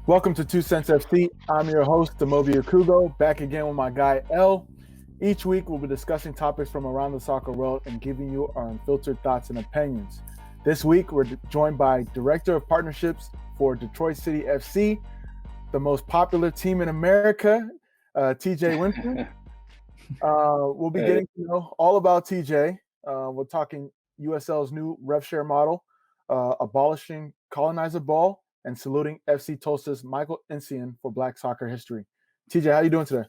Welcome to 2Cents FC. I'm your host, Amobi Okugo, back again with my guy L. Each week, we'll be discussing topics from around the soccer world and giving you our unfiltered thoughts and opinions. This week, we're joined by Director of Partnerships for Detroit City FC, the most popular team in America, TJ Winfrey. We'll be getting to know all about TJ. We're talking USL's new rev share model, abolishing colonizer ball, and saluting FC Tulsa's Michael Nsien for Black soccer history. TJ, how you doing today?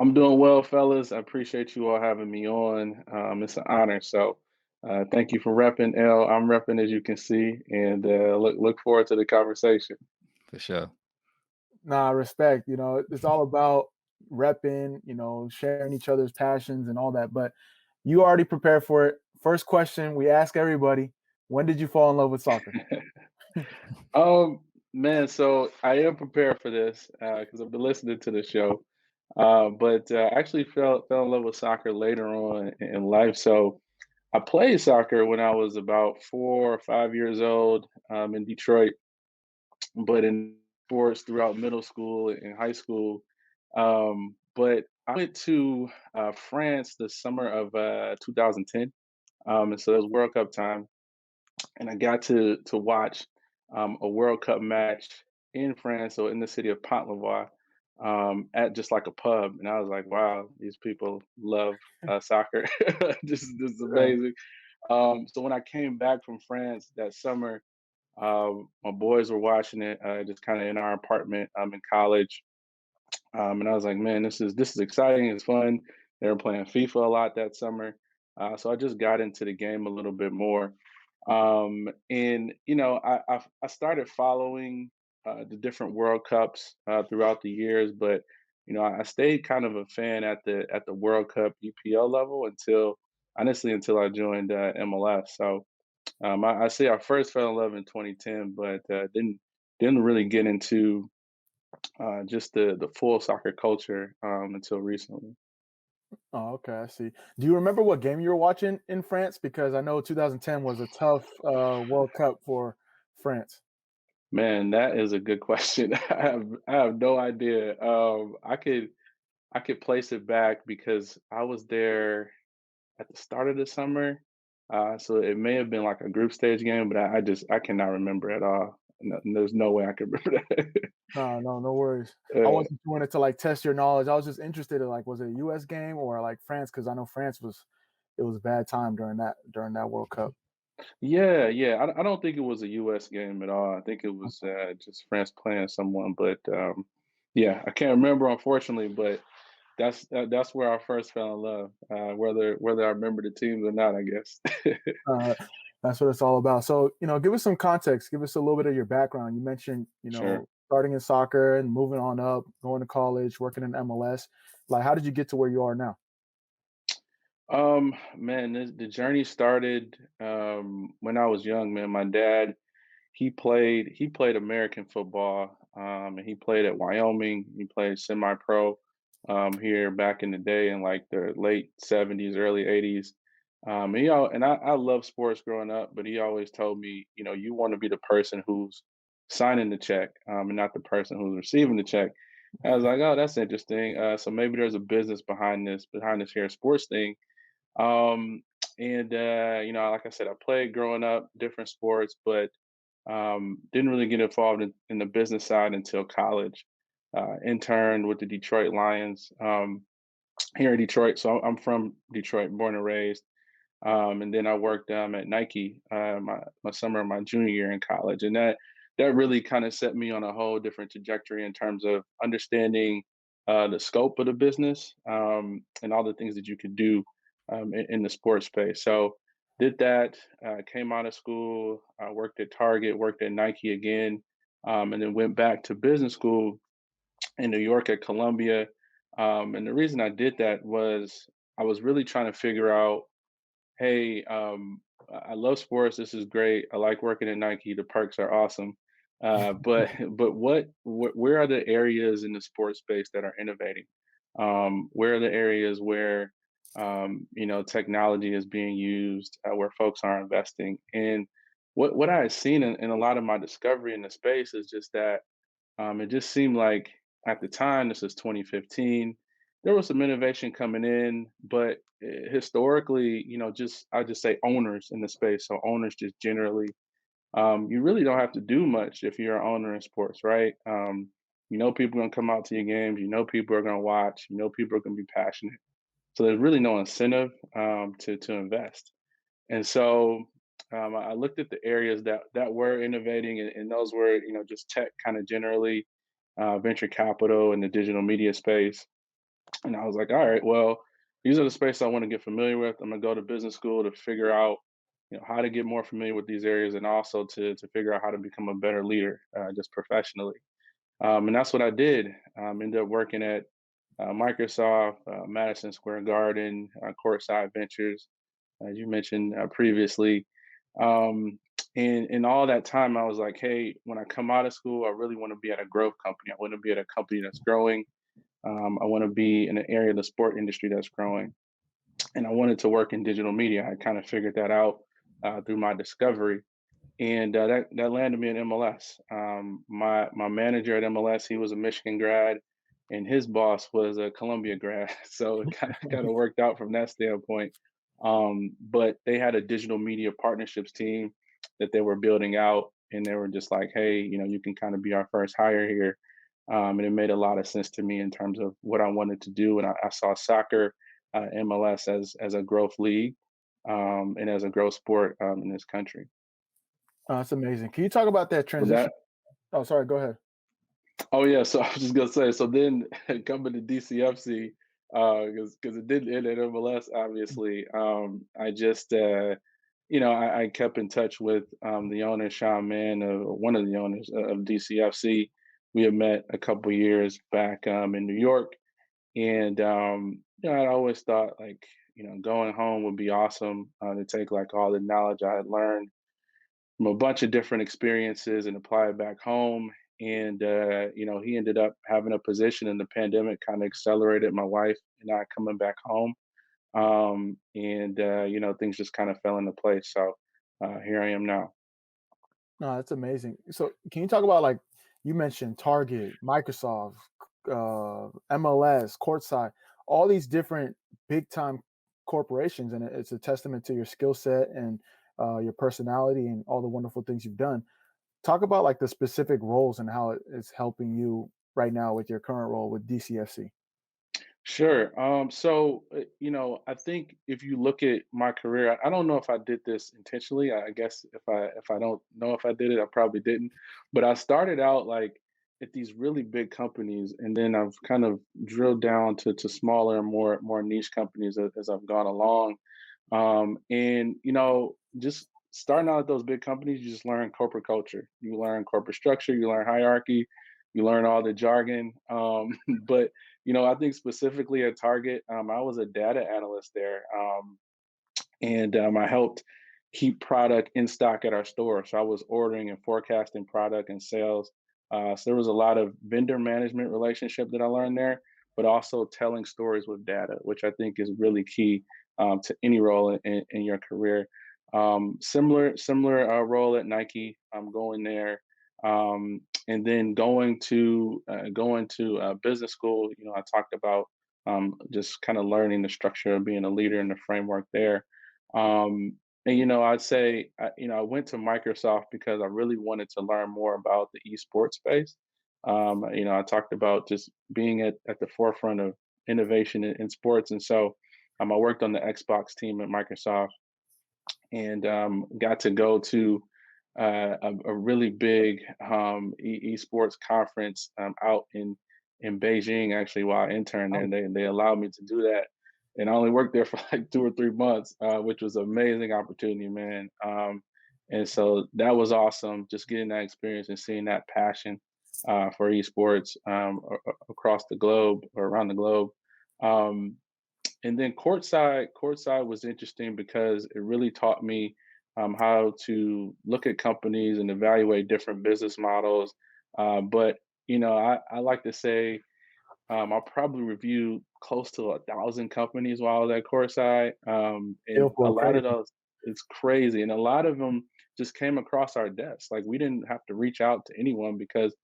I'm doing well, fellas. I appreciate you all having me on. It's an honor. So, thank you for repping, L. I'm repping, as you can see, and look forward to the conversation. For sure. Nah, respect. It's all about repping, sharing each other's passions and all that. But you already prepared for it. First question we ask everybody: when did you fall in love with soccer? um, Man, so I am prepared for this because I've been listening to the show. But I actually fell in love with soccer later on in life. So I played soccer when I was about 4 or 5 years old in Detroit, but in sports throughout middle school and high school. But I went to France the summer of 2010, and so it was World Cup time, and I got to watch a World Cup match in France, so in the city of Pont-Levoix, at just like a pub, and I was like, "Wow, these people love soccer. This is Right. amazing." So when I came back from France that summer, my boys were watching it, just kind of in our apartment. I'm in college, and I was like, "Man, this is exciting. It's fun." They were playing FIFA a lot that summer, so I just got into the game a little bit more. And I started following the different World Cups throughout the years, but I stayed kind of a fan at the World Cup EPL level until I joined MLS. So I say I first fell in love in 2010, but didn't really get into just the full soccer culture until recently. Oh, okay, I see. Do you remember what game you were watching in France? Because I know 2010 was a tough World Cup for France. Man, that is a good question. I have no idea. I could place it back because I was there at the start of the summer, so it may have been like a group stage game, but I cannot remember at all. No, there's no way I could remember that. No worries. I Uh, wasn't doing it to like test your knowledge. I was just interested in like, was it a U.S. game or like France? Because I know France was it was a bad time during that World Cup. yeah, yeah. I don't think it was a U.S. game at all. I think it was just France playing someone, but yeah, I can't remember unfortunately. But that's where I first fell in love. Whether I remember the teams or not, I guess. Uh, that's what it's all about. So, give us some context. Give us a little bit of your background. You mentioned, Sure. starting in soccer and moving on up, going to college, working in MLS. Like, how did you get to where you are now? Man, the journey started when I was young, man. My dad, he played American football, and he played at Wyoming. He played semi-pro here back in the day in like the late '70s, early '80s. And I love sports growing up, but he always told me, you want to be the person who's signing the check, and not the person who's receiving the check. I was like, oh, that's interesting. So maybe there's a business behind this here sports thing. um, and like I said, I played growing up, different sports, but didn't really get involved in the business side until college. Interned with the Detroit Lions here in Detroit. So I'm from Detroit, born and raised. And then I worked at Nike my summer of my junior year in college, and that really kind of set me on a whole different trajectory in terms of understanding the scope of the business, and all the things that you could do in the sports space. So did that, came out of school, worked at Target, worked at Nike again, and then went back to business school in New York at Columbia. And the reason I did that was I was really trying to figure out, hey, I love sports. This is great. I like working at Nike. The perks are awesome. But but where are the areas in the sports space that are innovating? Where are the areas where technology is being used, where folks are investing? And what I had seen in a lot of my discovery in the space is just that It just seemed like at the time, this is 2015, there was some innovation coming in, but historically, just I just say owners in the space. So owners just generally, you really don't have to do much if you're an owner in sports, right? People are gonna come out to your games. People are gonna watch. People are gonna be passionate. So there's really no incentive to invest. And so I looked at the areas that were innovating, and those were just tech kind of generally, venture capital, and the digital media space. And I was like, all right, well, these are the spaces I want to get familiar with. I'm gonna go to business school to figure out how to get more familiar with these areas, and also to figure out how to become a better leader, just professionally. And that's what I did. Ended up working at Microsoft, Madison Square Garden, Courtside Ventures, as you mentioned previously. Um, and in all that time, I was like, hey, when I come out of school, I really want to be at a growth company. I want to be at a company that's growing. I want to be in an area of the sport industry that's growing. And I wanted to work in digital media. I kind of figured that out through my discovery. And that landed me in MLS. My manager at MLS, he was a Michigan grad, and his boss was a Columbia grad. So it kind of worked out from that standpoint. But they had a digital media partnerships team that they were building out, and they were just like, "Hey, you can kind of be our first hire here." And it made a lot of sense to me in terms of what I wanted to do. And I saw soccer, MLS as a growth league, and as a growth sport in this country. Oh, that's amazing. Can you talk about that So transition? that Oh, sorry. Go ahead. Oh yeah, so I was just gonna say, so then coming to DCFC, because it didn't end at MLS, obviously. I just, I kept in touch with the owner, Sean Mann, one of the owners of DCFC. We had met a couple years back in New York, and I always thought like, going home would be awesome to take like all the knowledge I had learned from a bunch of different experiences and apply it back home. And he ended up having a position, and the pandemic kind of accelerated my wife and I coming back home. And things just kind of fell into place. So here I am now. No, that's amazing. So, can you talk about like you mentioned Target, Microsoft, MLS, Courtside, all these different big time corporations, and it's a testament to your skill set and your personality and all the wonderful things you've done. Talk about like the specific roles and how it is helping you right now with your current role with DCFC. Sure. I think if you look at my career, I don't know if I did this intentionally. I guess if I don't know if I did it, I probably didn't. But I started out like at these really big companies, and then I've kind of drilled down to smaller and more niche companies as I've gone along. And just starting out at those big companies, you just learn corporate culture, you learn corporate structure, you learn hierarchy, you learn all the jargon. But I think specifically at Target, I was a data analyst there, and I helped keep product in stock at our store. So I was ordering and forecasting product and sales. So there was a lot of vendor management relationship that I learned there, but also telling stories with data, which I think is really key to any role in your career. Similar role at Nike. I'm going there, and then going to business school. I talked about just kind of learning the structure of being a leader in the framework there. And I'd say I went to Microsoft because I really wanted to learn more about the esports space. I talked about just being at the forefront of innovation in sports, and so I worked on the Xbox team at Microsoft, and got to go to a really big esports conference out in Beijing, actually, while I interned there. Oh, They allowed me to do that, and I only worked there for like 2 or 3 months, which was an amazing opportunity, man. And so that was awesome, just getting that experience and seeing that passion for esports across the globe or around the globe. Um, and then courtside was interesting because it really taught me how to look at companies and evaluate different business models. But I like to say I'll probably review close to 1,000 companies while I was at courtside, and it'll a go lot of crazy. those, it's crazy, and a lot of them just came across our desk. Like we didn't have to reach out to anyone because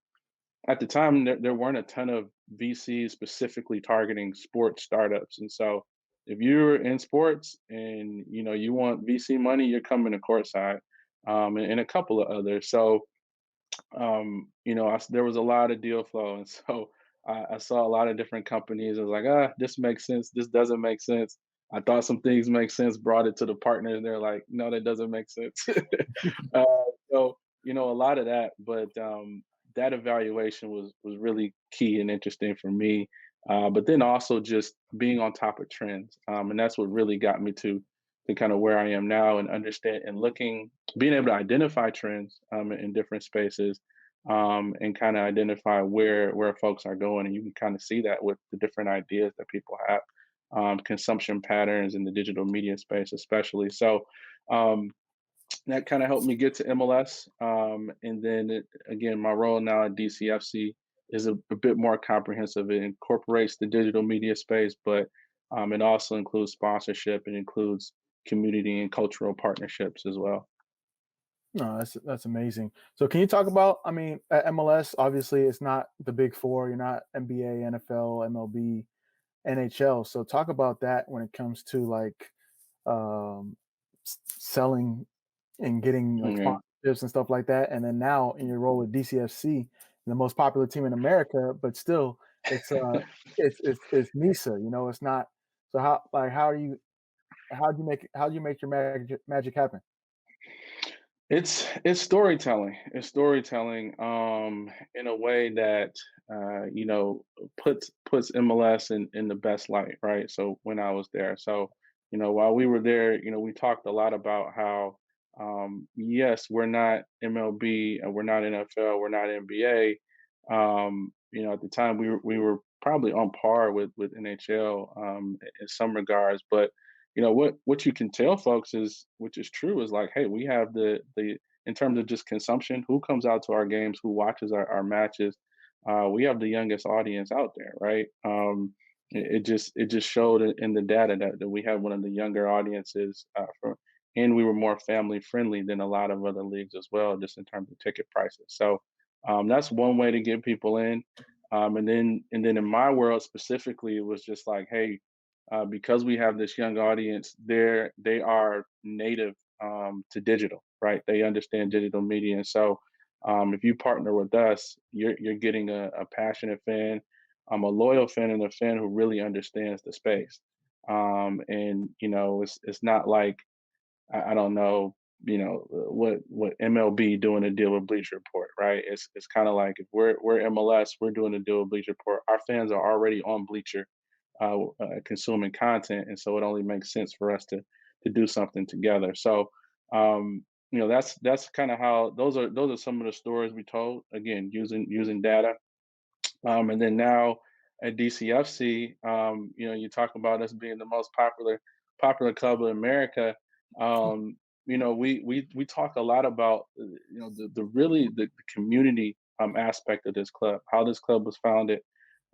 at the time there weren't a ton of VCs specifically targeting sports startups, and so if you're in sports and you want VC money, you're coming to courtside, and a couple of others. So there was a lot of deal flow, and so I saw a lot of different companies. I was like, this makes sense. This doesn't make sense. I thought some things make sense. Brought it to the partner, and they're like, no, that doesn't make sense. uh, so a lot of that, but that evaluation was really key and interesting for me. But then also just being on top of trends, and that's what really got me to kind of where I am now and understand and being able to identify trends in different spaces, and kind of identify where folks are going, and you can kind of see that with the different ideas that people have, consumption patterns in the digital media space, especially. So um, that kind of helped me get to MLS, and then again, my role now at DCFC is a bit more comprehensive. It incorporates the digital media space, but it also includes sponsorship. It includes community and cultural partnerships as well. No, that's amazing. So can you talk about, I mean, at MLS, obviously it's not the big four. You're not NBA, NFL, MLB, NHL. So talk about that when it comes to like um, selling and getting like Yeah. sponsorships and stuff like that. And then now in your role with DCFC, the most popular team in America, but still it's it's NISA. It's not. So how do you make your magic happen? It's storytelling. It's storytelling in a way that puts MLS in the best light, right? So when I was there. So, while we were there, we talked a lot about how yes, we're not MLB and we're not NFL, we're not NBA. At the time we were probably on par with NHL in some regards, but what you can tell folks is, which is true, is like, hey, we have the in terms of just consumption, who comes out to our games, who watches our matches, we have the youngest audience out there, right? It just showed in the data that we have one of the younger audiences, and we were more family friendly than a lot of other leagues as well, just in terms of ticket prices. So that's one way to get people in. And then in my world specifically, it was just like, hey, because we have this young audience, they are native to digital, right? They understand digital media, and so if you partner with us, you're getting a passionate fan, a loyal fan, and a fan who really understands the space. And it's not like I don't know, what MLB doing a deal with Bleacher Report, right? It's kind of like if we're MLS, we're doing a deal with Bleacher Report. Our fans are already on Bleacher, consuming content, and so it only makes sense for us to do something together. So, that's kind of how those are some of the stories we told. Again, using data, and then now at DCFC, you talk about us being the most popular club in America. We talk a lot about the really the community aspect of this club, how this club was founded,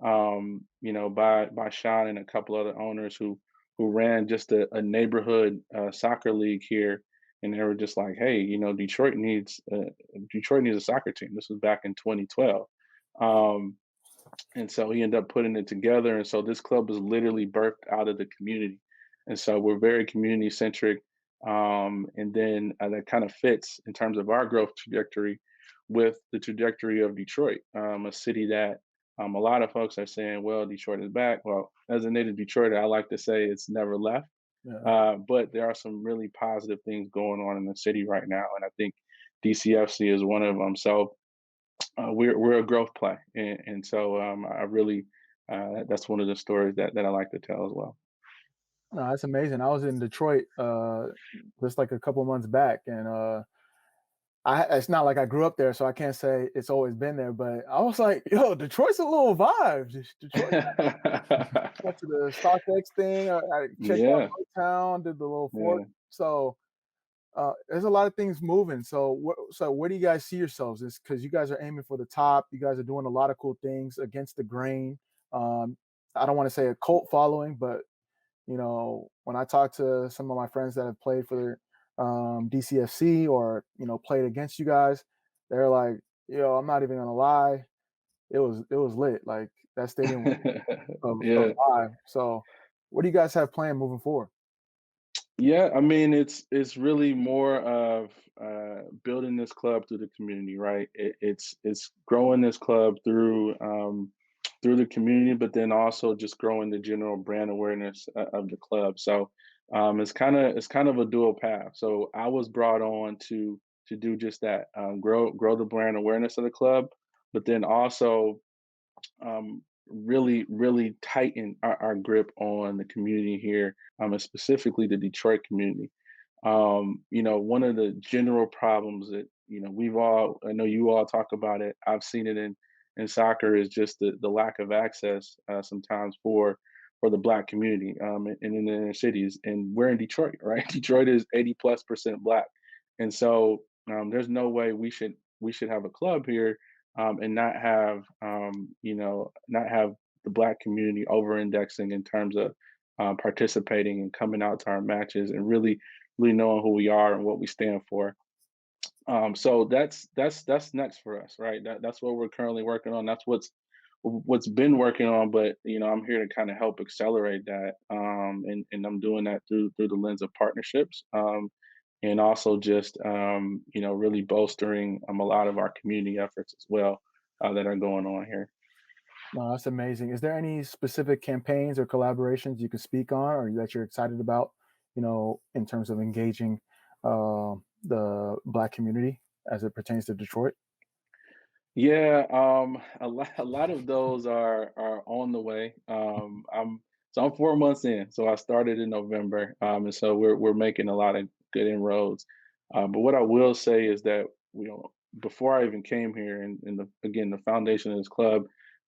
by Sean and a couple other owners who ran just a neighborhood soccer league here, and they were just like, hey, Detroit needs a soccer team. This was back in 2012. Um, and so he ended up putting it together. And so this club was literally birthed out of the community. And so we're very community centric. And then that kind of fits in terms of our growth trajectory with the trajectory of Detroit, a city that a lot of folks are saying, well, Detroit is back. Well, as a native Detroiter, I like to say it's never left. Yeah. But there are some really positive things going on in the city right now. And I think DCFC is one of them. So we're a growth play, and so I really that's one of the stories that I like to tell as well. No, that's amazing. I was in Detroit just like a couple months back, and it's not like I grew up there, so I can't say it's always been there. But I was like, yo, Detroit's a little vibe. Detroit. Went to the StockX thing. I checked out Yeah, Town, did the little fort. yeah. So there's a lot of things moving. So where do you guys see yourselves? Is because you guys are aiming for the top. You guys are doing a lot of cool things against the grain. Um, I don't want to say a cult following, but when I talk to some of my friends that have played for DCFC or played against you guys, they're like, "Yo, I'm not even gonna lie. it was lit. Like that stadium of Yeah. live. So, what do you guys have planned moving forward? Yeah, I mean, it's really more of building this club through the community, right? It's growing this club through the community, but then also just growing the general brand awareness of the club. So it's kind of a dual path. So I was brought on to do just that, grow the brand awareness of the club, but then also really tighten our grip on the community here, and specifically the Detroit community. One of the general problems that I know you all talk about it. I've seen it in soccer is just the lack of access sometimes for the Black community, and in the inner cities. And we're in Detroit, right? Detroit is 80+% Black, and so there's no way we should have a club here and not have the Black community over indexing in terms of participating and coming out to our matches and really knowing who we are and what we stand for. So that's next for us, right? That's what we're currently working on. That's what's been working on, but I'm here to kind of help accelerate that, and I'm doing that through the lens of partnerships, and also just really bolstering a lot of our community efforts as well that are going on here. No, that's amazing. Is there any specific campaigns or collaborations you can speak on, or that you're excited about? In terms of engaging the Black community as it pertains to Detroit. Yeah, a lot of those are on the way. I'm 4 months in, so I started in November, and so we're making a lot of good inroads. But what I will say is that before I even came here, and again, the foundation of this club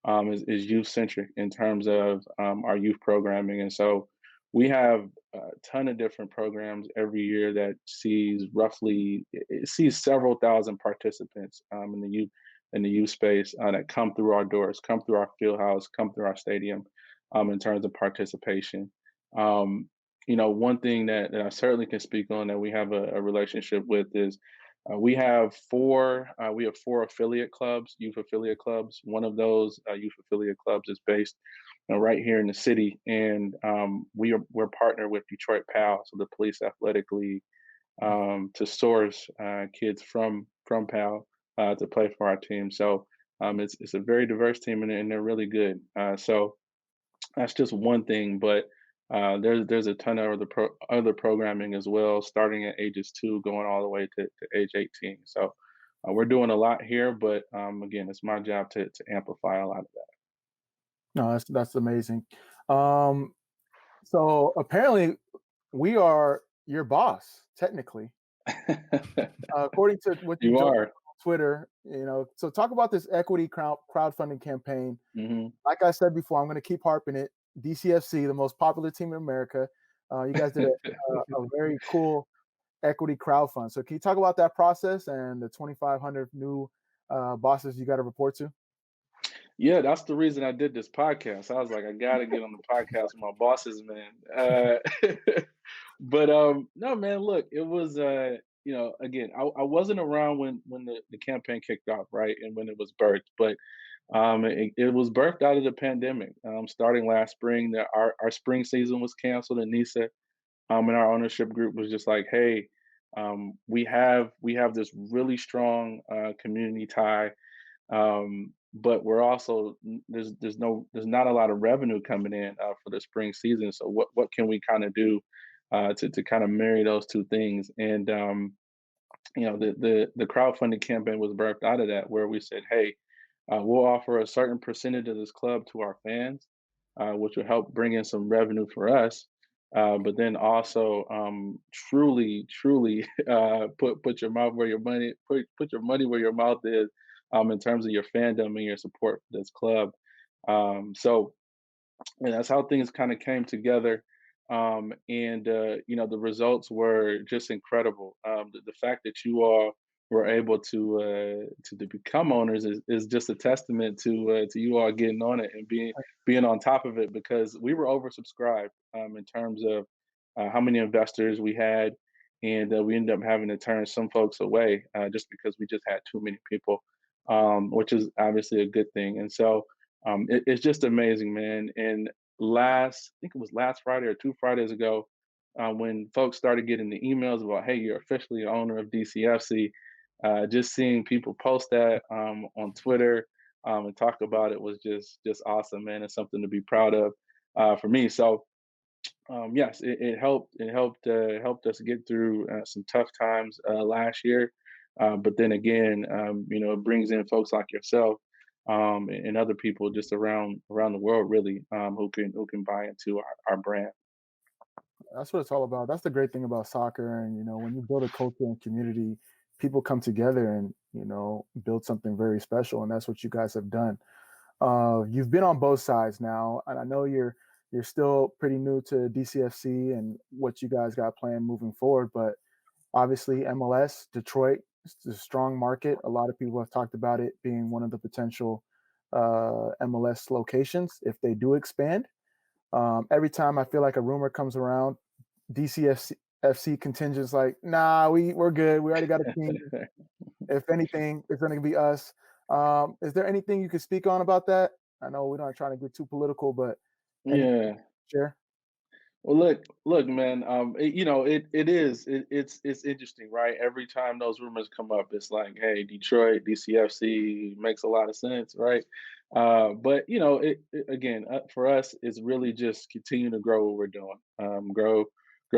is youth centric in terms of our youth programming, and so we have a ton of different programs every year that it sees several thousand participants in the youth space that come through our doors, come through our field house, come through our stadium, in terms of participation. One thing that I certainly can speak on that we have a relationship with is we have four affiliate clubs, youth affiliate clubs. One of those youth affiliate clubs is based right here in the city, and we're partnered with Detroit PAL, so the Police Athletic League, to source kids from PAL to play for our team. So it's a very diverse team, and they're really good. So that's just one thing, but there's a ton of other programming as well, starting at ages 2, going all the way to age 18. So we're doing a lot here, but again, it's my job to amplify a lot of No, that's amazing. Um, so apparently, we are your boss, technically, that. according to what you You joked are. on Twitter. So talk about this equity crowdfunding campaign. Hmm. Like I said before, I'm going to keep harping it. DCFC, the most popular team in America. You guys did a very cool equity crowdfund. So can you talk about that process and the 2,500 new bosses you got to report to? Yeah, that's the reason I did this podcast. I was like, I gotta get on the podcast with my bosses, man. But no, man. Look, it was again, I wasn't around when the campaign kicked off, right, and when it was birthed, but it was birthed out of the pandemic. Starting last spring, that our spring season was canceled in NISA, and our ownership group was just like, hey, we have this really strong community tie, but we're also there's not a lot of revenue coming in for the spring season. So what can we kind of do to kind of marry those two things? And the crowdfunding campaign was birthed out of that, where we said, hey, we'll offer a certain percentage of this club to our fans, which will help bring in some revenue for us. But then also, truly, put your mouth where your money put your money where your mouth is, in terms of your fandom and your support for this club. So and that's how things kind of came together. And the results were just incredible. The fact that you all were able to become owners is just a testament to you all getting on it and being on top of it, because we were oversubscribed in terms of how many investors we had, and we ended up having to turn some folks away just because we just had too many people which is obviously a good thing. And so it's just amazing, man. And I think it was last Friday or 2 Fridays ago, when folks started getting the emails about, hey, you're officially the owner of DCFC, just seeing people post that on Twitter and talk about it was just awesome, man. It's something to be proud of for me. So yes, it helped. It helped us get through some tough times last year. But then again, it brings in folks like yourself and other people just around the world, really, who can buy into our brand. That's what it's all about. That's the great thing about soccer. And, when you build a culture and community, people come together and, build something very special. And that's what you guys have done. You've been on both sides now, and I know you're still pretty new to DCFC and what you guys got planned moving forward. But obviously, MLS Detroit is a strong market. A lot of people have talked about it being one of the potential MLS locations if they do expand. Every time I feel like a rumor comes around, DCFC contingent's like, nah, we're good. We already got a team. If anything, it's going to be us. Is there anything you could speak on about that? I know we're not trying to get too political, but anything you Yeah. can share? Well, look, man. It's interesting, right? Every time those rumors come up, it's like, hey, Detroit, DCFC makes a lot of sense, right? But again, for us, it's really just continue to grow what we're doing, grow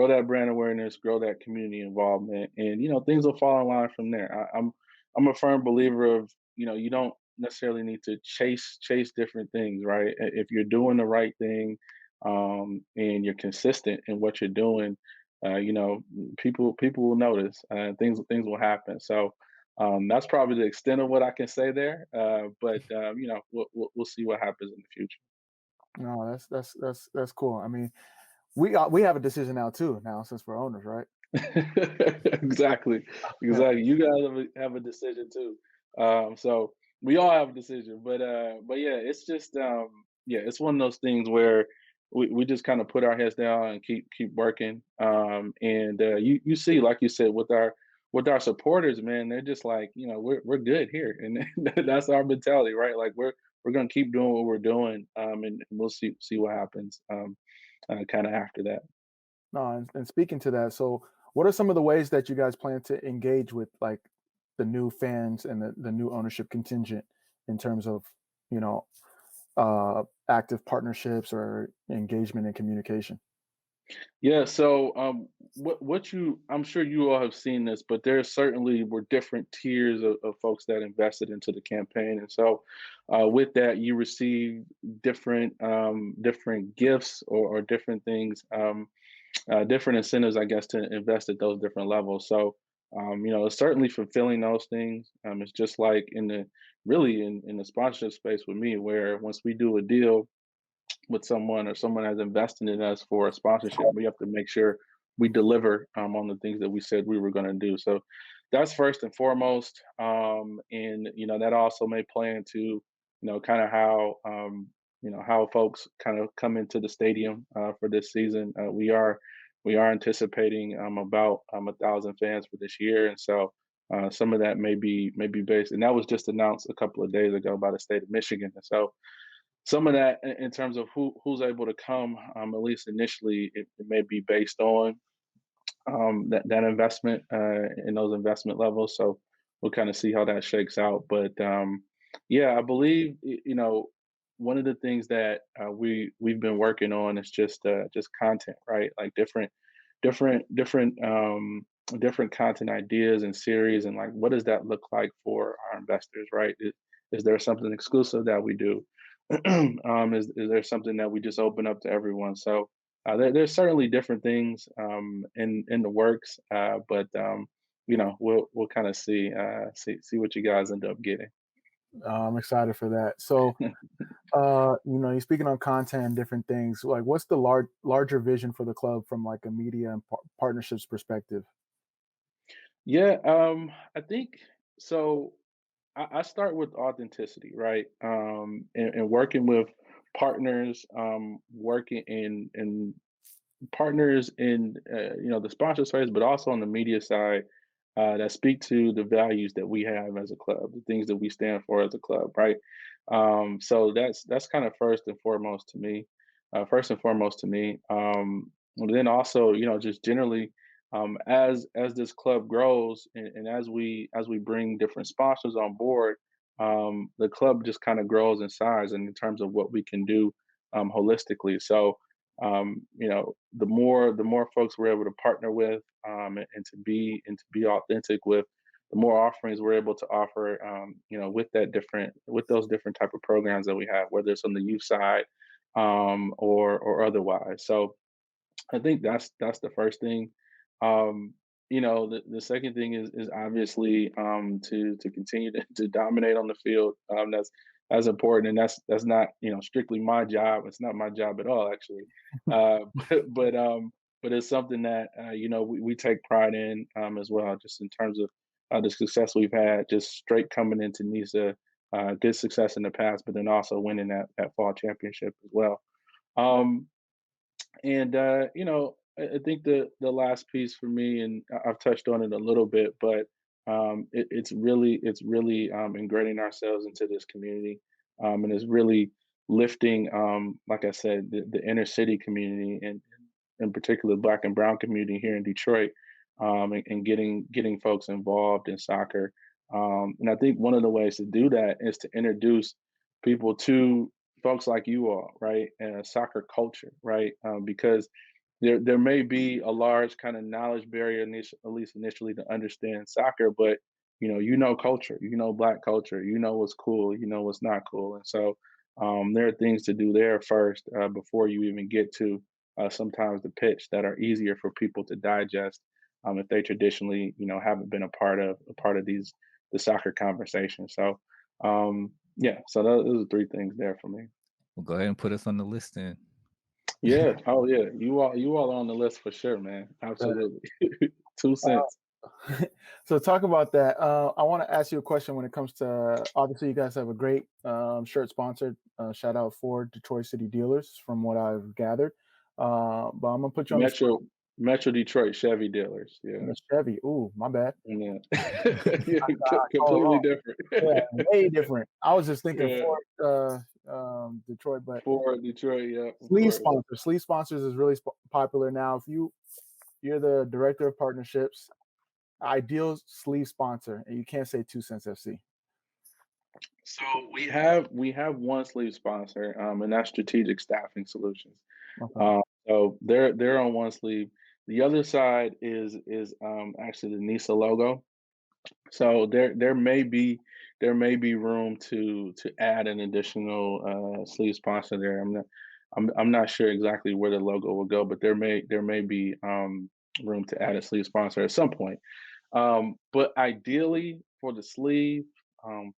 that brand awareness, grow that community involvement, and things will fall in line from there. I'm a firm believer of you don't necessarily need to chase different things, right? If you're doing the right thing and you're consistent in what you're doing, people will notice. Things will happen. So that's probably the extent of what I can say there. But we'll see what happens in the future. No, that's cool. I mean, we have a decision now too. Now since we're owners, right? Exactly, Yeah. exactly. You guys have a decision too. So we all have a decision, but yeah, it's just yeah, it's one of those things where we just kind of put our heads down and keep working. And you see, like you said, with our supporters, man, they're just like, we're good here, and that's our mentality, right? Like we're gonna keep doing what we're doing, and we'll see what happens, kind of after that. No, and speaking to that, so what are some of the ways that you guys plan to engage with like the new fans and the new ownership contingent in terms of, you know, active partnerships or engagement and communication? Yeah, so I'm sure you all have seen this, but there certainly were different tiers of folks that invested into the campaign, and so with that, you receive different gifts or different things, different incentives, I guess, to invest at those different levels. So it's certainly fulfilling those things. It's just like in the sponsorship space with me, where once we do a deal with someone or someone has invested in us for a sponsorship, we have to make sure we deliver on the things that we said we were going to do. So that's first and foremost. And that also may play into kind of how folks kind of come into the stadium for this season. We are anticipating about 1,000 fans for this year, and so some of that may be based, and that was just announced a couple of days ago by the state of Michigan. And so some of that in terms of who's able to come, at least initially, it may be based on that investment in those investment levels. So we'll kind of see how that shakes out. But yeah, I believe one of the things that we've been working on is just content, right? Like different different um, different content ideas and series, and like what does that look like for our investors, right? Is there something exclusive that we do? Is there something that we just open up to everyone? So there's certainly different things in the works, but we'll kind of see what you guys end up getting. I'm excited for that. So, you're speaking on content and different things. Like, what's the larger vision for the club from like a media and partnerships perspective? Yeah, I think so. I start with authenticity, right? And working with partners, working in partners in the sponsor space, but also on the media side, that speak to the values that we have as a club, the things that we stand for as a club, right? So that's kind of first and foremost to me. And then also, just generally, as this club grows and as we bring different sponsors on board, the club just kind of grows in size and in terms of what we can do holistically. So the more folks we're able to partner with, and to be authentic with, the more offerings we're able to offer, with those different type of programs that we have, whether it's on the youth side, or otherwise. So I think that's the first thing. The second thing is obviously, to continue to dominate on the field. That's important, and that's not strictly my job. It's not my job at all, actually. Uh, but but um, but it's something that we take pride in, as well, just in terms of the success we've had, just straight coming into NISA, good success in the past, but then also winning that fall championship as well. Um, and I think the last piece for me, and I've touched on it a little bit, but it's really ingraining ourselves into this community, and it's really lifting, like I said, the inner city community, and in particular Black and Brown community here in Detroit, and getting folks involved in soccer. And I think one of the ways to do that is to introduce people to folks like you all, right? And soccer culture, right? Because there may be a large kind of knowledge barrier, at least initially, to understand soccer, but culture, Black culture, what's cool, what's not cool, and so there are things to do there first, before you even get to sometimes the pitch, that are easier for people to digest, if they traditionally haven't been a part of the soccer conversation. So yeah, so those are three things there for me. Well, go ahead and put us on the list then. Yeah. Oh, yeah. You all are on the list for sure, man. Absolutely. 2 cents. So talk about that. I want to ask you a question when it comes to, obviously you guys have a great shirt sponsored. Shout out for Detroit City Dealers, from what I've gathered. But I'm gonna put you on the spot. Metro Detroit Chevy dealers. Yeah. Chevy. Ooh, my bad. Yeah. Yeah. I call it Completely wrong. different. Yeah, way different. I was just thinking Yeah. Ford, Detroit, but For Detroit. Yeah. Of course. Sleeve sponsors is really popular now. If you're the director of partnerships, ideal sleeve sponsor, and you can't say 2 Cents FC. So we have one sleeve sponsor, and that's Strategic Staffing Solutions. Okay. So they're on one sleeve. The other side is actually the NISA logo. So there may be room to add an additional sleeve sponsor there. I'm not sure exactly where the logo will go, but there may be room to add a sleeve sponsor at some point. But ideally for the sleeve,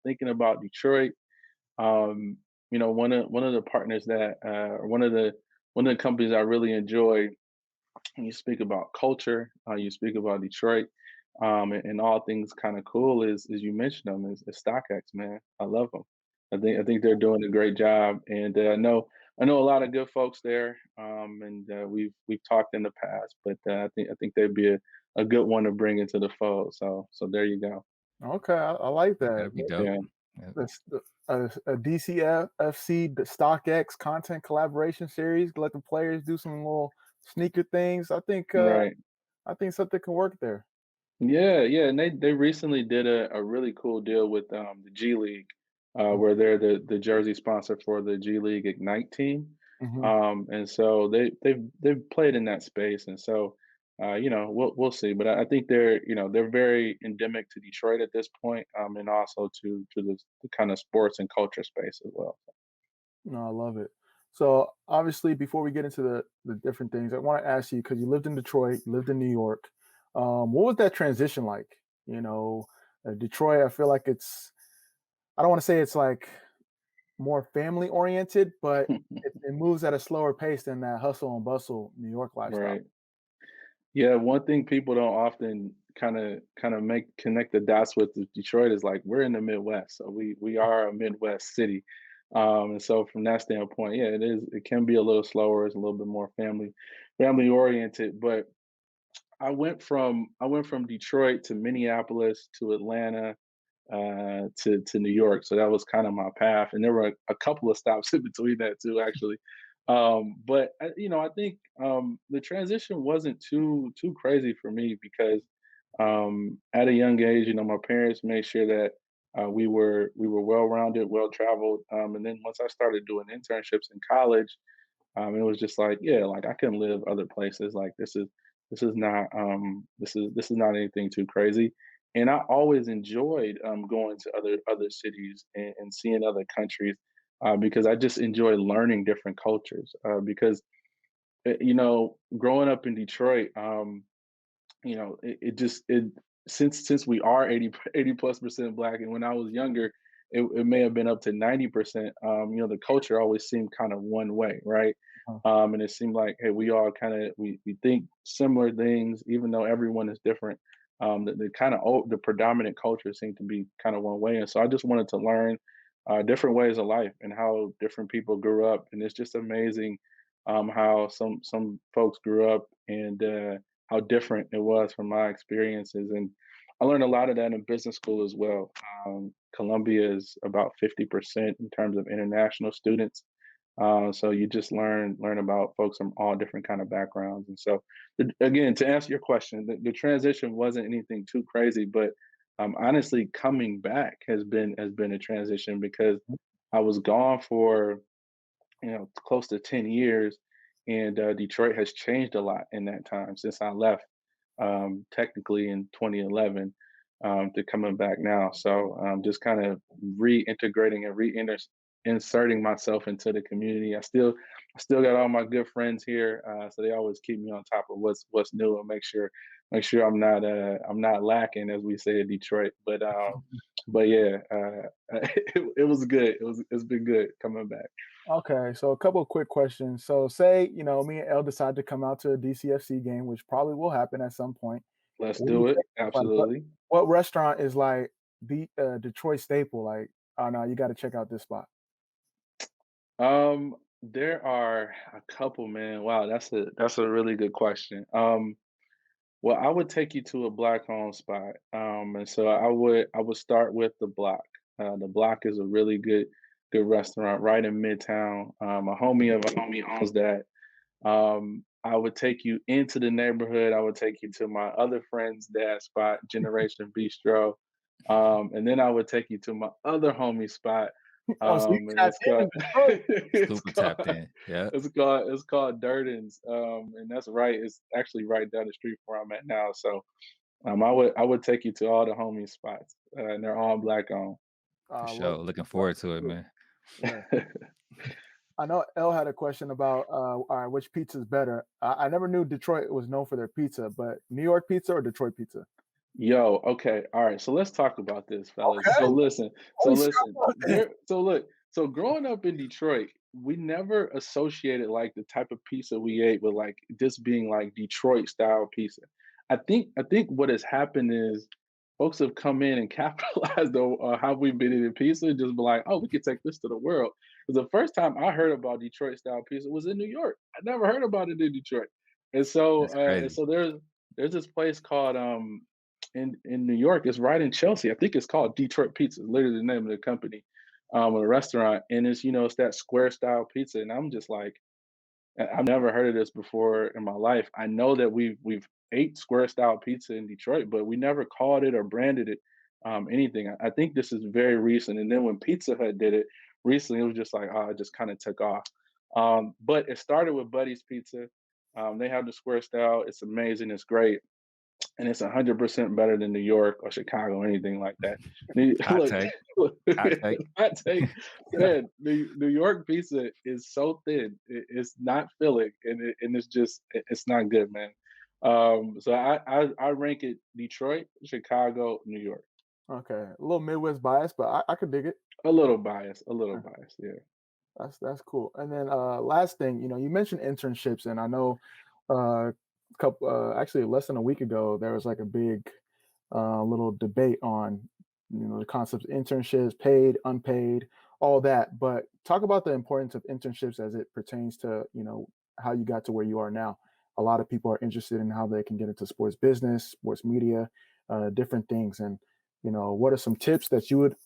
thinking about Detroit, one of the partners that or one of the companies I really enjoy, and you speak about culture, you speak about Detroit, and all things kind of cool, is you mentioned them, is StockX, man. I love them. I think they're doing a great job, and I know a lot of good folks there, and we've talked in the past, but I think they'd be a good one to bring into the fold. So there you go. Okay, I like that. That'd be dope. Yeah, Yeah. A DCFC, the StockX content collaboration series. Let the players do some little sneaker things. right. I think something can work there. Yeah, yeah, and they recently did a really cool deal with the G League, where they're the jersey sponsor for the G League Ignite team, Mm-hmm. and so they've played in that space, and so we'll see, but I think they're very endemic to Detroit at this point, and also to the kind of sports and culture space as well. No, I love it. So obviously, before we get into the different things, I want to ask you, because you lived in Detroit, you lived in New York. What was that transition like? Detroit. I feel like it's. I don't want to say it's like more family oriented, but it moves at a slower pace than that hustle and bustle New York lifestyle. Right. Yeah, one thing people don't often kind of make connect the dots with Detroit is, like, we're in the Midwest, so we are a Midwest city, and so from that standpoint, yeah, it can be a little slower, it's a little bit more family oriented, but I went from Detroit to Minneapolis to Atlanta to New York. So that was kind of my path, and there were a couple of stops in between that too, actually. But I think the transition wasn't too crazy for me because at a young age, my parents made sure that we were well rounded, well traveled, and then once I started doing internships in college, it was just like, yeah, like I can live other places. Like this is not anything too crazy. And I always enjoyed going to other cities and seeing other countries because I just enjoy learning different cultures. Because growing up in Detroit, it just it since we are 80+% black, and when I was younger, it may have been up to 90%. The culture always seemed kind of one way, right? Uh, And it seemed like, hey, we all kind of we think similar things, even though everyone is different. The kind of the predominant culture seemed to be kind of one way, and so I just wanted to learn different ways of life and how different people grew up, and it's just amazing how some folks grew up and how different it was from my experiences. And I learned a lot of that in business school as well. Columbia is about 50% in terms of international students. So you just learn about folks from all different kind of backgrounds. And so again, to answer your question, the transition wasn't anything too crazy, but honestly, coming back has been a transition because I was gone for close to 10 years, and Detroit has changed a lot in that time since I left, technically in 2011, to coming back now. So just kind of reintegrating and inserting myself into the community. I still got all my good friends here, so they always keep me on top of what's new and make sure I'm not lacking, as we say in Detroit. But yeah, it was good. It's been good coming back. okay, so a couple of quick questions. So say, me and El decide to come out to a DCFC game, which probably will happen at some point. Let's What do you do it. think? Like, Absolutely. what restaurant is like the Detroit staple? Like, oh no, you got to check out this spot. There are a couple, man. Wow, that's a really good question. Well, I would take you to a black owned spot. And so I would start with the Block. The Block is a really good restaurant right in Midtown. A homie of a homie owns that. I would take you into the neighborhood. I would take you to my other friend's dad spot, Generation Bistro. And then I would take you to my other homie spot. Oh, so you And tapped it's in called in Detroit. it's Super tapped called in. Yeah. it's called Durden's. And that's right. It's actually right down the street from where I'm at now. So I would take you to all the homie spots. And they're all black owned. For Love, sure. Looking love forward to it, to do it. man. Yeah. I know El had a question about all right, which pizza is better. I never knew Detroit was known for their pizza, but New York pizza or Detroit pizza? Yo, okay, all right. So let's talk about this, fellas. So Okay. listen, Oh, so you listen. about this. So look. So growing up in Detroit, we never associated like the type of pizza we ate with like this being like Detroit style pizza. I think what has happened is folks have come in and capitalized on how we've been eating pizza and just be like, oh, we could take this to the world. Because the first time I heard about Detroit style pizza was in New York. I never heard about it in Detroit. And so That's uh, and crazy. so there's this place called in New York. It's right in Chelsea. I think it's called Detroit Pizza. Literally the name of the company, or the restaurant. And it's that square style pizza. And I'm just like, I've never heard of this before in my life. I know that we've ate square style pizza in Detroit, but we never called it or branded it anything. I think this is very recent. And then when Pizza Hut did it recently, it was just like, oh, it just kind of took off. But it started with Buddy's Pizza. They have the square style. It's amazing. It's great, and it's 100% better than New York or Chicago or anything like that. Hot Look, take. look, Hot take. I take man, New York pizza is so thin, it's not filling, and it's not good, man. So I rank it Detroit, Chicago, New York. Okay, a little Midwest bias, but I could dig it. A little bias, yeah. That's cool. And then last thing, you mentioned internships, and I know couple actually less than a week ago there was like a big little debate on the concepts of internships, paid, unpaid, all that. But talk about the importance of internships as it pertains to how you got to where you are now. a lot of people are interested in how they can get into sports business, sports media, different things. And, what are some tips that you would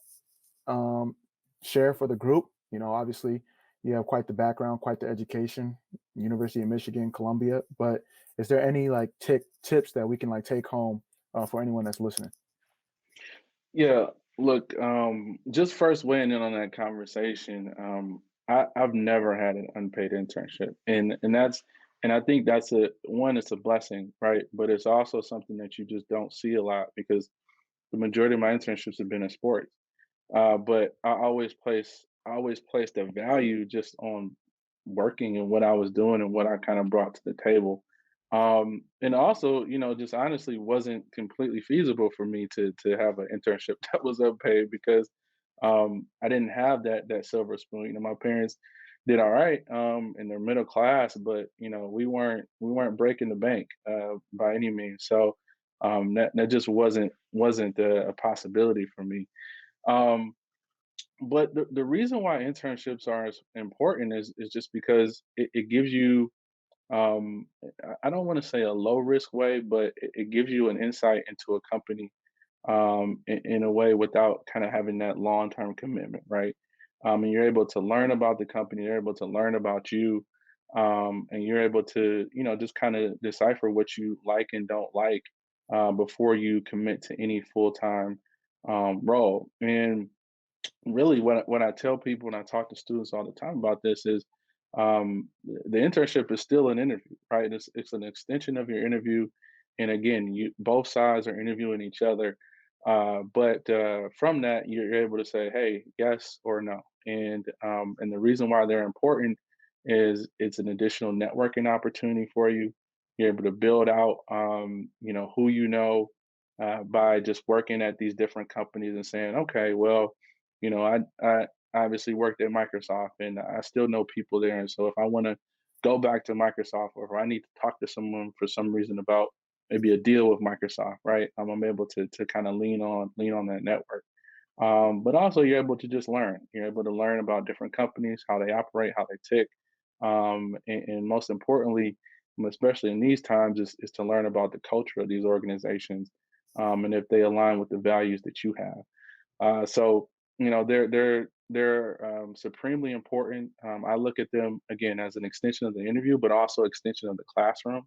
um, share for the group? Obviously, you have quite the background, quite the education, University of Michigan, Columbia. But is there any like tips that we can like take home for anyone that's listening? Yeah, look, just first weighing in on that conversation, I've never had an unpaid internship, and I think that's it's a blessing, right? But it's also something that you just don't see a lot because the majority of my internships have been in sports. But I always placed a value just on working and what I was doing and what I kind of brought to the table. And also, just honestly wasn't completely feasible for me to have an internship that was unpaid because I didn't have that silver spoon. My parents did all right, and they're middle class, but we weren't breaking the bank by any means. So that just wasn't a possibility for me. Um, but the reason why internships are as important is just because it gives you I don't want to say a low risk way, but it gives you an insight into a company in a way without kind of having that long term commitment, right? And you're able to learn about the company, you're able to learn about you, and you're able to just kind of decipher what you like and don't like before you commit to any full time role. And really what I tell people and I talk to students all the time about this is the internship is still an interview, right? It's an extension of your interview. And again, you both sides are interviewing each other. But from that, you're able to say, hey, yes or no. And the reason why they're important is it's an additional networking opportunity for you. You're able to build out, who by just working at these different companies and saying, okay, well, I obviously worked at Microsoft and I still know people there. And so if I want to go back to Microsoft or if I need to talk to someone for some reason about maybe a deal with Microsoft, right? I'm able to kind of lean on that network. But also you're able to just learn. You're able to learn about different companies, how they operate, how they tick. And most importantly, especially in these times, is to learn about the culture of these organizations and if they align with the values that you have. So they're supremely important. I look at them again as an extension of the interview, but also extension of the classroom.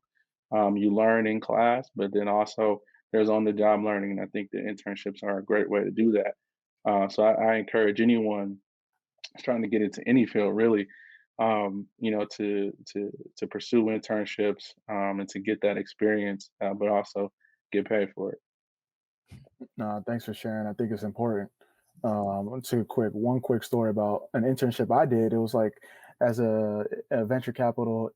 You learn in class, but then also there's on the job learning, and I think the internships are a great way to do that. So I encourage anyone trying to get into any field really, to pursue internships and to get that experience, but also get paid for it. No, thanks for sharing. I think it's important. One quick story about an internship I did. It was like as a venture capital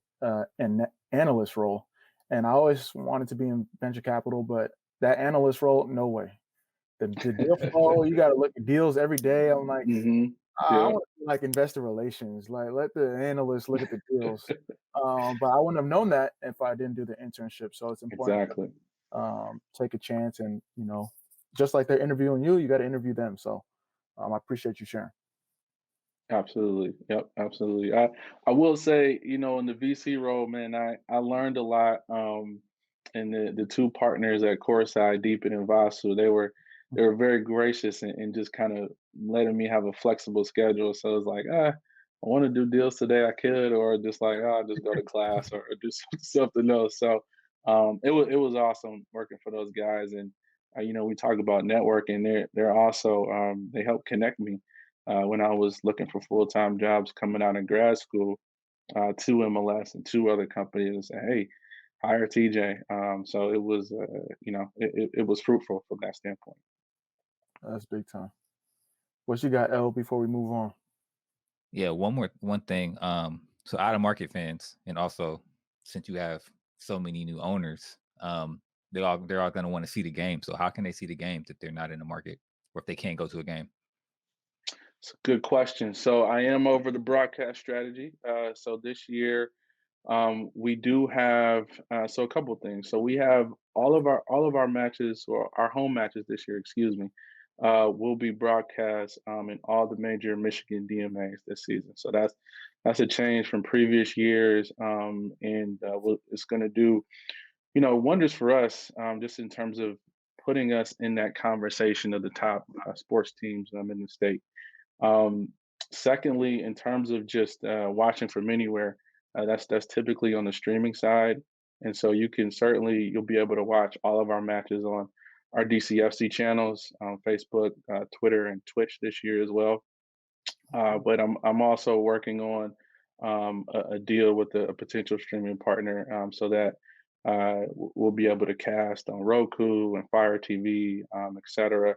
and analyst role, and I always wanted to be in venture capital, but that analyst role, no way. The deal flow, you got to look at deals every day. I'm like, Hmm. I Yeah, want to like investor relations, like let the analysts look at the deals. But I wouldn't have known that if I didn't do the internship. So it's important exactly. take a chance and just like they're interviewing you, you got to interview them. So I appreciate you sharing. Absolutely. Yep, absolutely. I will say, in the VC role, man, I learned a lot. And the two partners at Coreside, Deepin and Vasu, they were very gracious and just kind of letting me have a flexible schedule. So it's like, I want to do deals today, I could, or just like, I'll just go to class or do something else. So it was awesome working for those guys. And we talk about networking. They're also they help connect me when I was looking for full time jobs coming out of grad school to MLS and two other companies and say, hey, hire TJ. So it was, it was fruitful from that standpoint. That's big time. What you got, L? Before we move on. Yeah, one thing. So out of market fans, and also since you have so many new owners, they're all going to want to see the game. So how can they see the games if they're not in the market, or if they can't go to a game? It's a good question. So I am over the broadcast strategy. So this year, we do have so a couple things. So we have all of our matches or our home matches this year. Excuse me. will be broadcast in all the major Michigan DMAs this season. So that's a change from previous years, and it's going to do wonders for us, just in terms of putting us in that conversation of the top sports teams in the state. Um, Secondly, in terms of just watching from anywhere, that's typically on the streaming side, and so you'll be able to watch all of our matches on our DCFC channels, Facebook, Twitter, and Twitch this year as well. But I'm also working on a deal with a potential streaming partner, so that we'll be able to cast on Roku and Fire TV, etc.,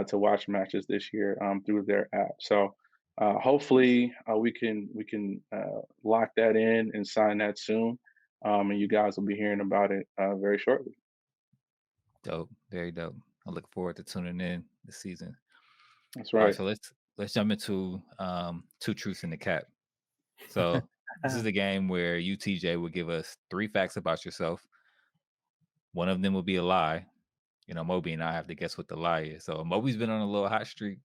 to watch matches this year through their app. So hopefully we can lock that in and sign that soon, and you guys will be hearing about it very shortly. Dope, very dope. I look forward to tuning in this season. That's All right, right. so let's jump into Two Truths in the Cap. So this is a game where you, TJ, will give us 3 facts about yourself. One of them will be a lie. Amobi and I have to guess what the lie is. So Amobi's been on a little hot streak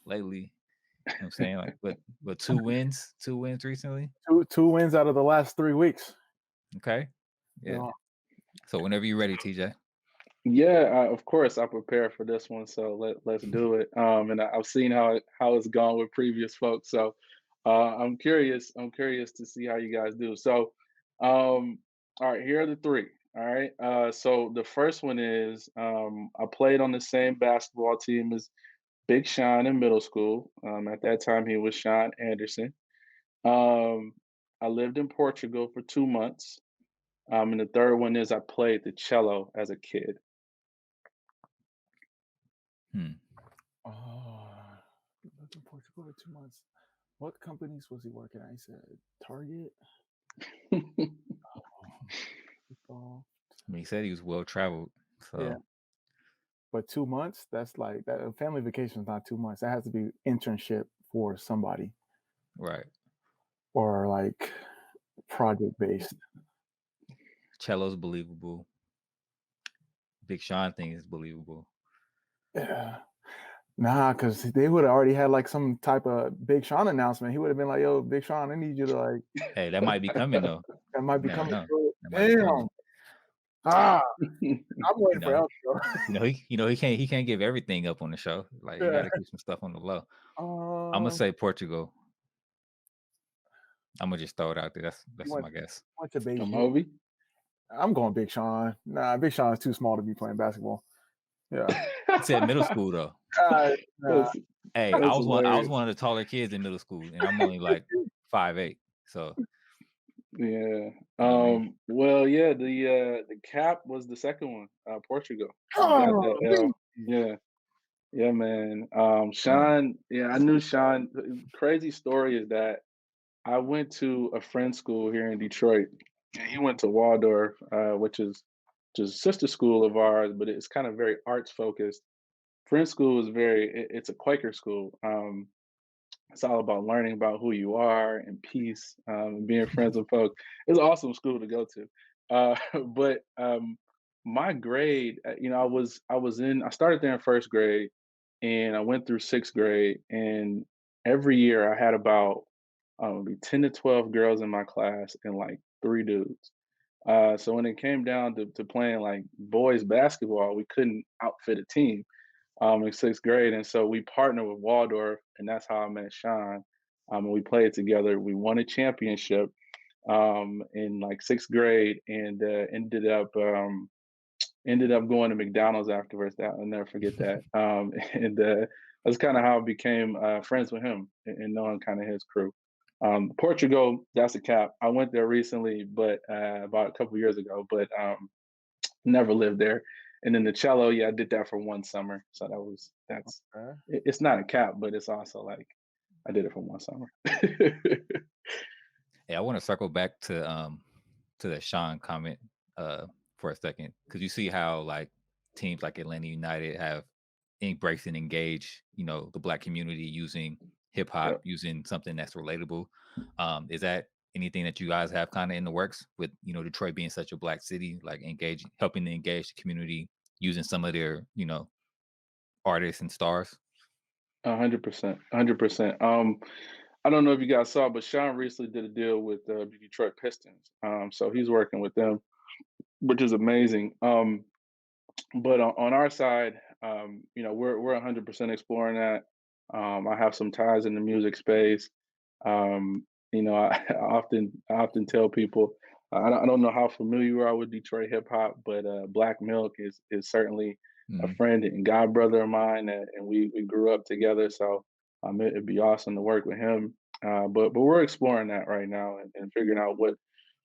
lately. You know what I'm saying? Like, but 2 wins recently. Two wins out of the last 3 weeks. Okay. Yeah. So whenever you're ready, TJ. Yeah, of course I prepare for this one, so let's do it. And I've seen how it's gone with previous folks, so I'm curious. I'm curious to see how you guys do. So, all right, here are the 3. All right. So the first one is I played on the same basketball team as Big Sean in middle school. At that time, he was Sean Anderson. Um, I lived in Portugal for 2 months. And the third one is I played the cello as a kid. Oh, lived in Portugal for 2 months. What companies was he working at? He said Target. I mean, he said he was well traveled. So yeah. But 2 months, that's like that. A family vacation is not 2 months. That has to be internship for somebody. Right. Or like project based. Cello's believable. Big Sean thing is believable. Yeah. Nah, because they would have already had like some type of Big Sean announcement. He would have been like, "Yo, Big Sean, I need you to like." Hey, that might be coming though. That might be coming. Damn. I'm waiting for help. He can't give everything up on the show. Like you got to keep some stuff on the low. I'm gonna say Portugal. I'm gonna just throw it out there. That's my guess. What's a Beijing? Amobi? I'm going Big Sean. Nah, Big Sean is too small to be playing basketball. Yeah. He said middle school though. Hey, I was one of the taller kids in middle school, and I'm only like 5'8". So yeah. Well, yeah. The cap was the second one. Portugal. Yeah. Yeah, man. Sean. Yeah, I knew Sean. The crazy story is that I went to a friend's school here in Detroit, and he went to Waldorf, which is just a sister school of ours, but it's kind of very arts focused. Friend school is it's a Quaker school. It's all about learning about who you are and peace, and being friends with folks. It's an awesome school to go to. But my grade, I started there in first grade, and I went through sixth grade, and every year I had about 10 to 12 girls in my class and like 3 dudes. So when it came down to playing like boys basketball, we couldn't outfit a team in sixth grade. And so we partnered with Waldorf, and that's how I met Sean. And we played together. We won a championship in like sixth grade, and ended up going to McDonald's afterwards. I'll never forget that. And that's kind of how I became friends with him and knowing kind of his crew. Portugal, that's a cap. I went there recently, but about a couple years ago, but never lived there. And then the cello, yeah, I did that for one summer. So it's not a cap, but it's also like I did it for one summer. Hey, I want to circle back to the Sean comment for a second, because you see how like teams like Atlanta United have embraced and engaged, the Black community using hip hop, using something that's relatable. Is that anything that you guys have kind of in the works with, Detroit being such a Black city, like helping to engage the community using some of their, artists and stars? 100%, 100%. I don't know if you guys saw, but Sean recently did a deal with the Detroit Pistons. So he's working with them, which is amazing. But on our side, we're 100% exploring that. I have some ties in the music space. I often tell people I don't know how familiar you are with Detroit hip hop, but Black Milk is certainly a Mhm. friend and god brother of mine, and we grew up together. So it'd be awesome to work with him. But we're exploring that right now and figuring out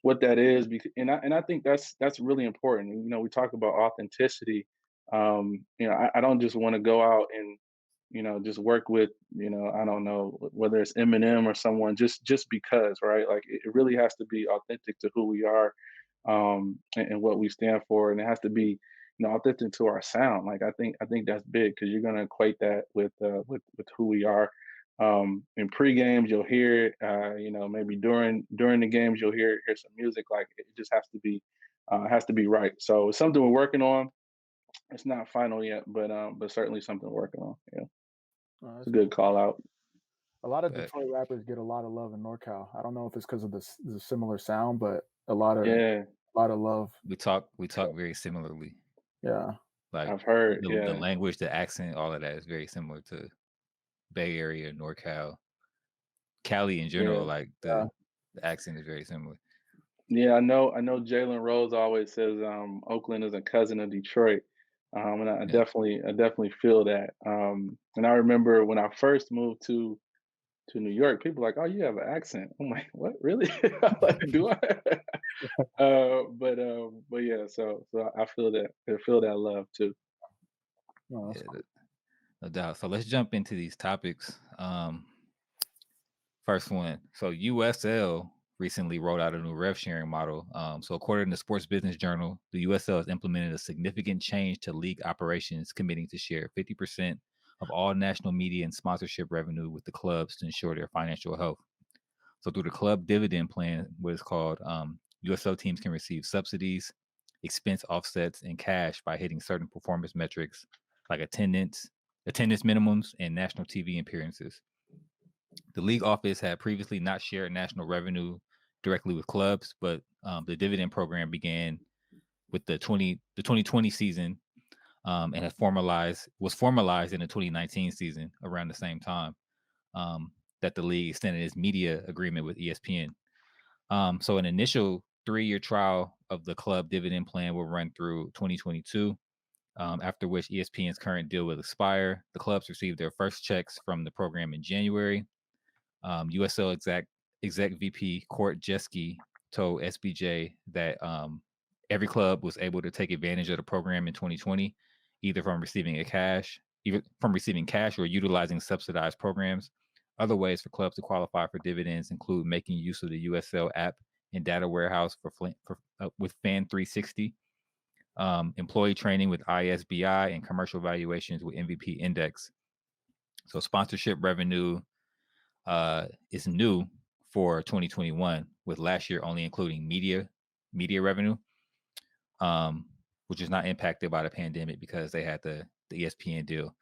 what that is. And I think that's really important. We talk about authenticity. I don't just want to go out and just work with, I don't know whether it's Eminem or someone just because, right? Like it really has to be authentic to who we are, and what we stand for, and it has to be, authentic to our sound. Like I think that's big because you're gonna equate that with who we are. In pre games, you'll hear it. Maybe during the games, you'll hear some music. Like it just has to be right. So it's something we're working on. It's not final yet, but certainly something we're working on. Yeah, it's That's a good cool. call out. A lot of But Detroit rappers get a lot of love in NorCal. I don't know if it's because of the similar sound, but a lot of love. we talk very similarly. Yeah. Like I've heard. the Yeah, language, the accent, all of that is very similar to Bay Area, NorCal, Cali in general. yeah, Like Yeah. the accent is very similar. yeah. I know. Jalen Rose always says Oakland is a cousin of Detroit, and I Yeah. definitely feel that. And I remember when I first moved to New York, people were like, "Oh, you have an accent." I'm like, "What? Really?" I'm like, do I? But yeah. So I feel that. I feel that love too. No, that's Yeah, cool. no doubt. So let's jump into these topics. First one. So USL recently rolled out a new rev sharing model. So according to Sports Business Journal, the USL has implemented a significant change to league operations, committing to share 50% of all national media and sponsorship revenue with the clubs to ensure their financial health. So through the club dividend plan, what is called, USL teams can receive subsidies, expense offsets, and cash by hitting certain performance metrics like attendance minimums, and national TV appearances. The league office had previously not shared national revenue directly with clubs, but the dividend program began with the 2020 season, and was formalized in the 2019 season around the same time, that the league extended its media agreement with ESPN. So an initial 3-year trial of the club dividend plan will run through 2022. After which ESPN's current deal will expire. The clubs received their first checks from the program in January. USL exec VP Court Jeske told SBJ that every club was able to take advantage of the program in 2020, either from receiving cash or utilizing subsidized programs. Other ways for clubs to qualify for dividends include making use of the USL app and data warehouse with Fan 360, employee training with ISBI, and commercial valuations with MVP Index. So sponsorship revenue is new for 2021, with last year only including media revenue, which is not impacted by the pandemic because they had the ESPN deal.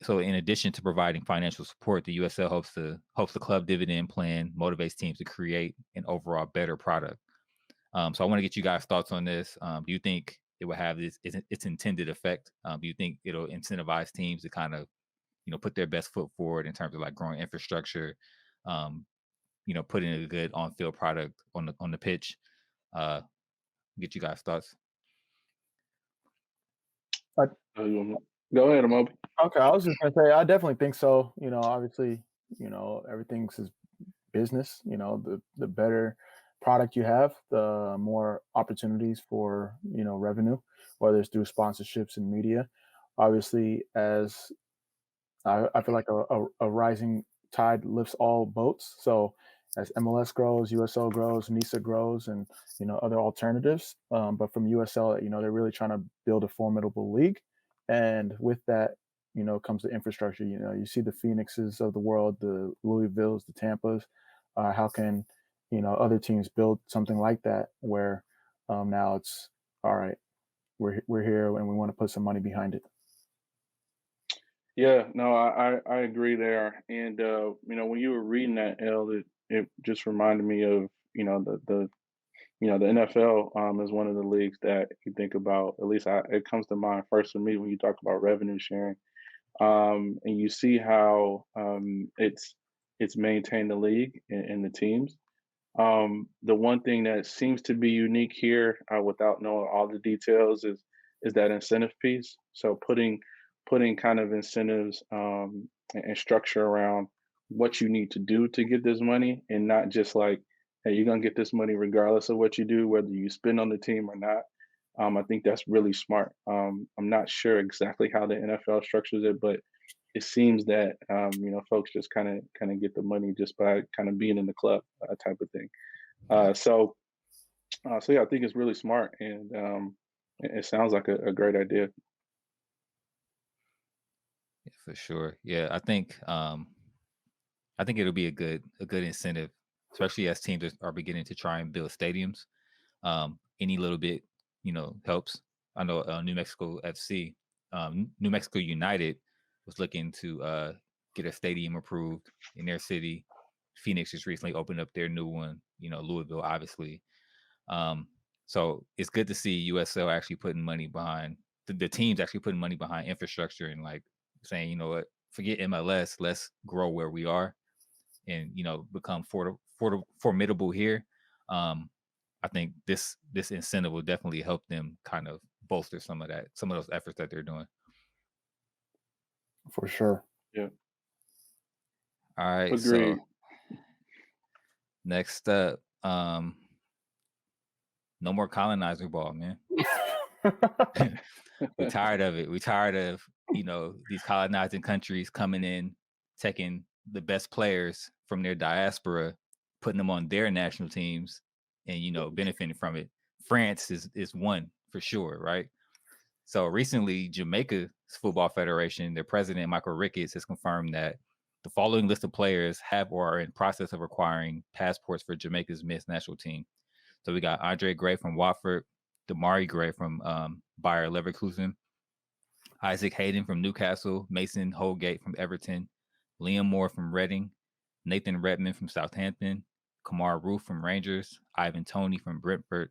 So in addition to providing financial support, the USL hopes the club dividend plan motivates teams to create an overall better product. So I want to get you guys' thoughts on this. Do you think it will have its intended effect? Do you think it'll incentivize teams to kind of put their best foot forward in terms of like growing infrastructure, putting a good on-field product on the pitch? Get you guys' thoughts. I, Go ahead, Amobi. okay, I was just gonna say I definitely think so. Obviously, everything's is business. The better product you have, the more opportunities for revenue, whether it's through sponsorships and media. Obviously, as I feel like a rising tide lifts all boats. So as MLS grows, USL grows, NISA grows, and other alternatives. But from USL, they're really trying to build a formidable league, and with that, comes the infrastructure. You see the Phoenixes of the world, the Louisvilles, the Tampas. How can other teams build something like that where now it's all right? We're here and we want to put some money behind it. Yeah, no, I agree there. And when you were reading that, L, it just reminded me of, the NFL is one of the leagues that you think about. At least it comes to mind first for me when you talk about revenue sharing. And you see how it's maintained the league and the teams. The one thing that seems to be unique here, without knowing all the details, is that incentive piece. So putting kind of incentives and structure around what you need to do to get this money, and not just like, hey, you're gonna get this money regardless of what you do, whether you spend on the team or not. I think that's really smart. I'm not sure exactly how the NFL structures it, but it seems that folks just kind of get the money just by kind of being in the club, type of thing. Yeah, So yeah, I think it's really smart, and it sounds like a great idea. yeah, for sure. Yeah, I think it'll be a good incentive, especially as teams are beginning to try and build stadiums. Any little bit, helps. I know New Mexico FC, New Mexico United was looking to get a stadium approved in their city. Phoenix just recently opened up their new one. Louisville, obviously. Um, so it's good to see USL actually putting money behind the teams actually putting money behind infrastructure and like saying, you know what, forget MLS, let's grow where we are and become formidable here. Um, I think this incentive will definitely help them kind of bolster some of those efforts that they're doing. For sure. Yeah, All right, so agreed. next up, no more colonizer ball, man. We're tired of it. We're tired of these colonizing countries coming in, taking the best players from their diaspora, putting them on their national teams, and benefiting from it. France is one for sure, right? So recently, Jamaica's Football Federation, their president Michael Ricketts has confirmed that the following list of players have or are in process of acquiring passports for Jamaica's men's national team. So we got Andre Gray from Watford, Damari Gray from Bayer Leverkusen, Isaac Hayden from Newcastle, Mason Holgate from Everton, Liam Moore from Reading, Nathan Redmond from Southampton, Kamar Roof from Rangers, Ivan Toney from Brentford,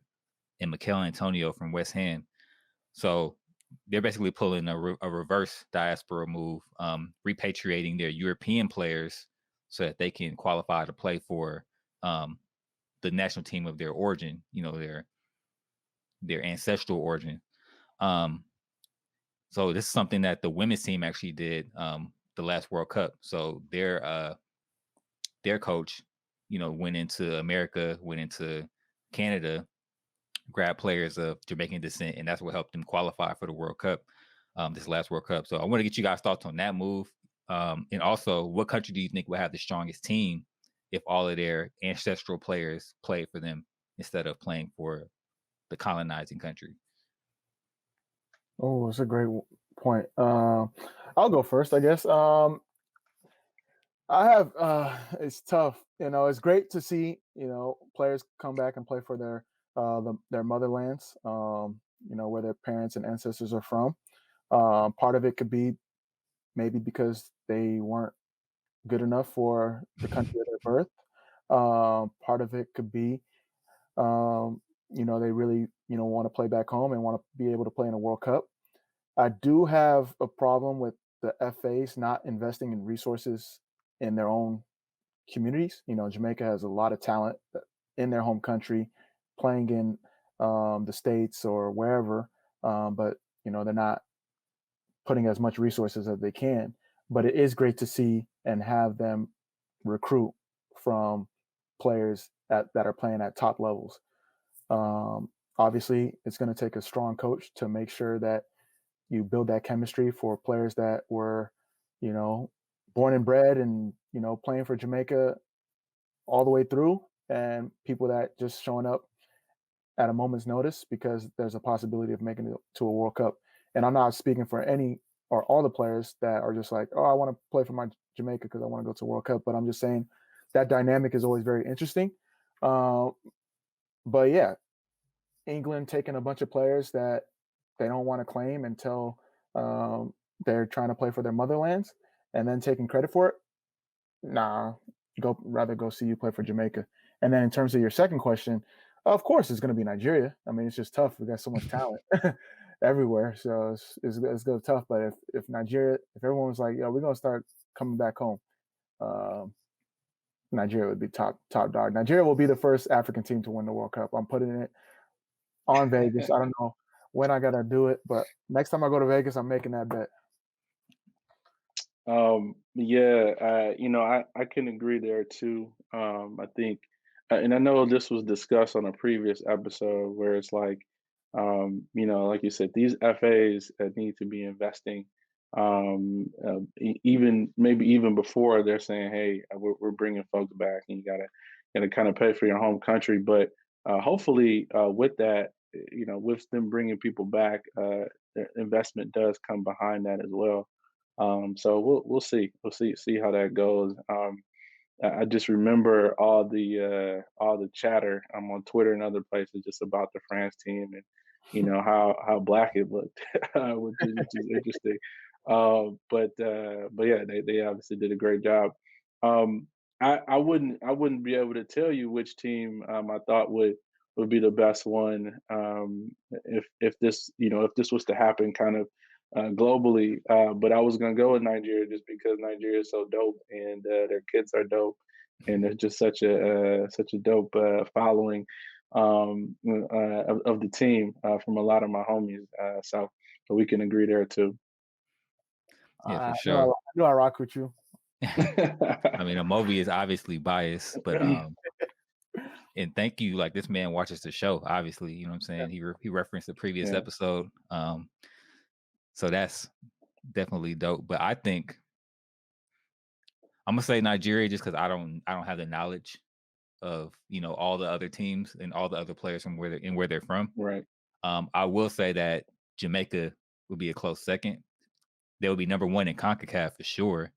and Mikel Antonio from West Ham. So they're basically pulling a reverse diaspora move, repatriating their European players so that they can qualify to play for the national team of their origin, their ancestral origin. Um, so this is something that the women's team actually did the last World Cup. So their coach, went into America, went into Canada, grabbed players of Jamaican descent, and that's what helped them qualify for the World Cup, this last World Cup. So I want to get you guys' thoughts on that move. And also, what country do you think will have the strongest team if all of their ancestral players play for them instead of playing for the colonizing country? Oh, that's a great point. I'll go first, I guess. I have. It's tough. It's great to see players come back and play for their motherlands. Where their parents and ancestors are from. Part of it could be maybe because they weren't good enough for the country of their birth. Part of it could be, they really want to play back home and want to be able to play in a World Cup. I do have a problem with the FAs not investing in resources in their own communities. Jamaica has a lot of talent in their home country, playing in the states or wherever, but they're not putting as much resources as they can. But it is great to see and have them recruit from players that are playing at top levels. Obviously, it's going to take a strong coach to make sure that you build that chemistry for players that were, you know, born and bred and, playing for Jamaica all the way through, and people that just showing up at a moment's notice because there's a possibility of making it to a World Cup. And I'm not speaking for any or all the players that are just like, oh, I want to play for my Jamaica because I want to go to World Cup. But I'm just saying that dynamic is always very interesting. Uh, but yeah, England taking a bunch of players that they don't want to claim until they're trying to play for their motherlands and then taking credit for it, nah, rather go see you play for Jamaica. And then in terms of your second question, of course it's going to be Nigeria. I mean, it's just tough. We got so much talent everywhere, so it's gonna be tough. But if Nigeria, if everyone was like, yo, we're gonna start coming back home, um, Nigeria would be top dog. Nigeria will be the first African team to win the World Cup. I'm putting it on Vegas. I don't know when I gotta do it, but next time I go to Vegas, I'm making that bet. Yeah, I can agree there too. I think, and I know this was discussed on a previous episode where it's like, like you said, these FAs need to be investing, even maybe even before they're saying, hey, we're bringing folks back, and you gotta kind of pay for your home country. But hopefully, with that, with them bringing people back, the investment does come behind that as well. So we'll see how that goes. I just remember all the chatter on Twitter and other places just about the France team, and how black it looked, which is interesting. But yeah, they obviously did a great job. Um, I wouldn't be able to tell you which team I thought would be the best one, if this was to happen kind of globally. But I was gonna go with Nigeria just because Nigeria is so dope, and their kids are dope, and there's just such a dope following of the team from a lot of my homies. So we can agree there too. Yeah, for I sure. knew I rock with you. I mean, Amobi is obviously biased, but and thank you. Like, this man watches the show. Obviously, you know what I'm saying. He referenced the previous Yeah, episode. So that's definitely dope. But I think I'm gonna say Nigeria just because I don't have the knowledge of all the other teams and all the other players from where they're from. right. I will say that Jamaica would be a close second. They would be number one in CONCACAF for sure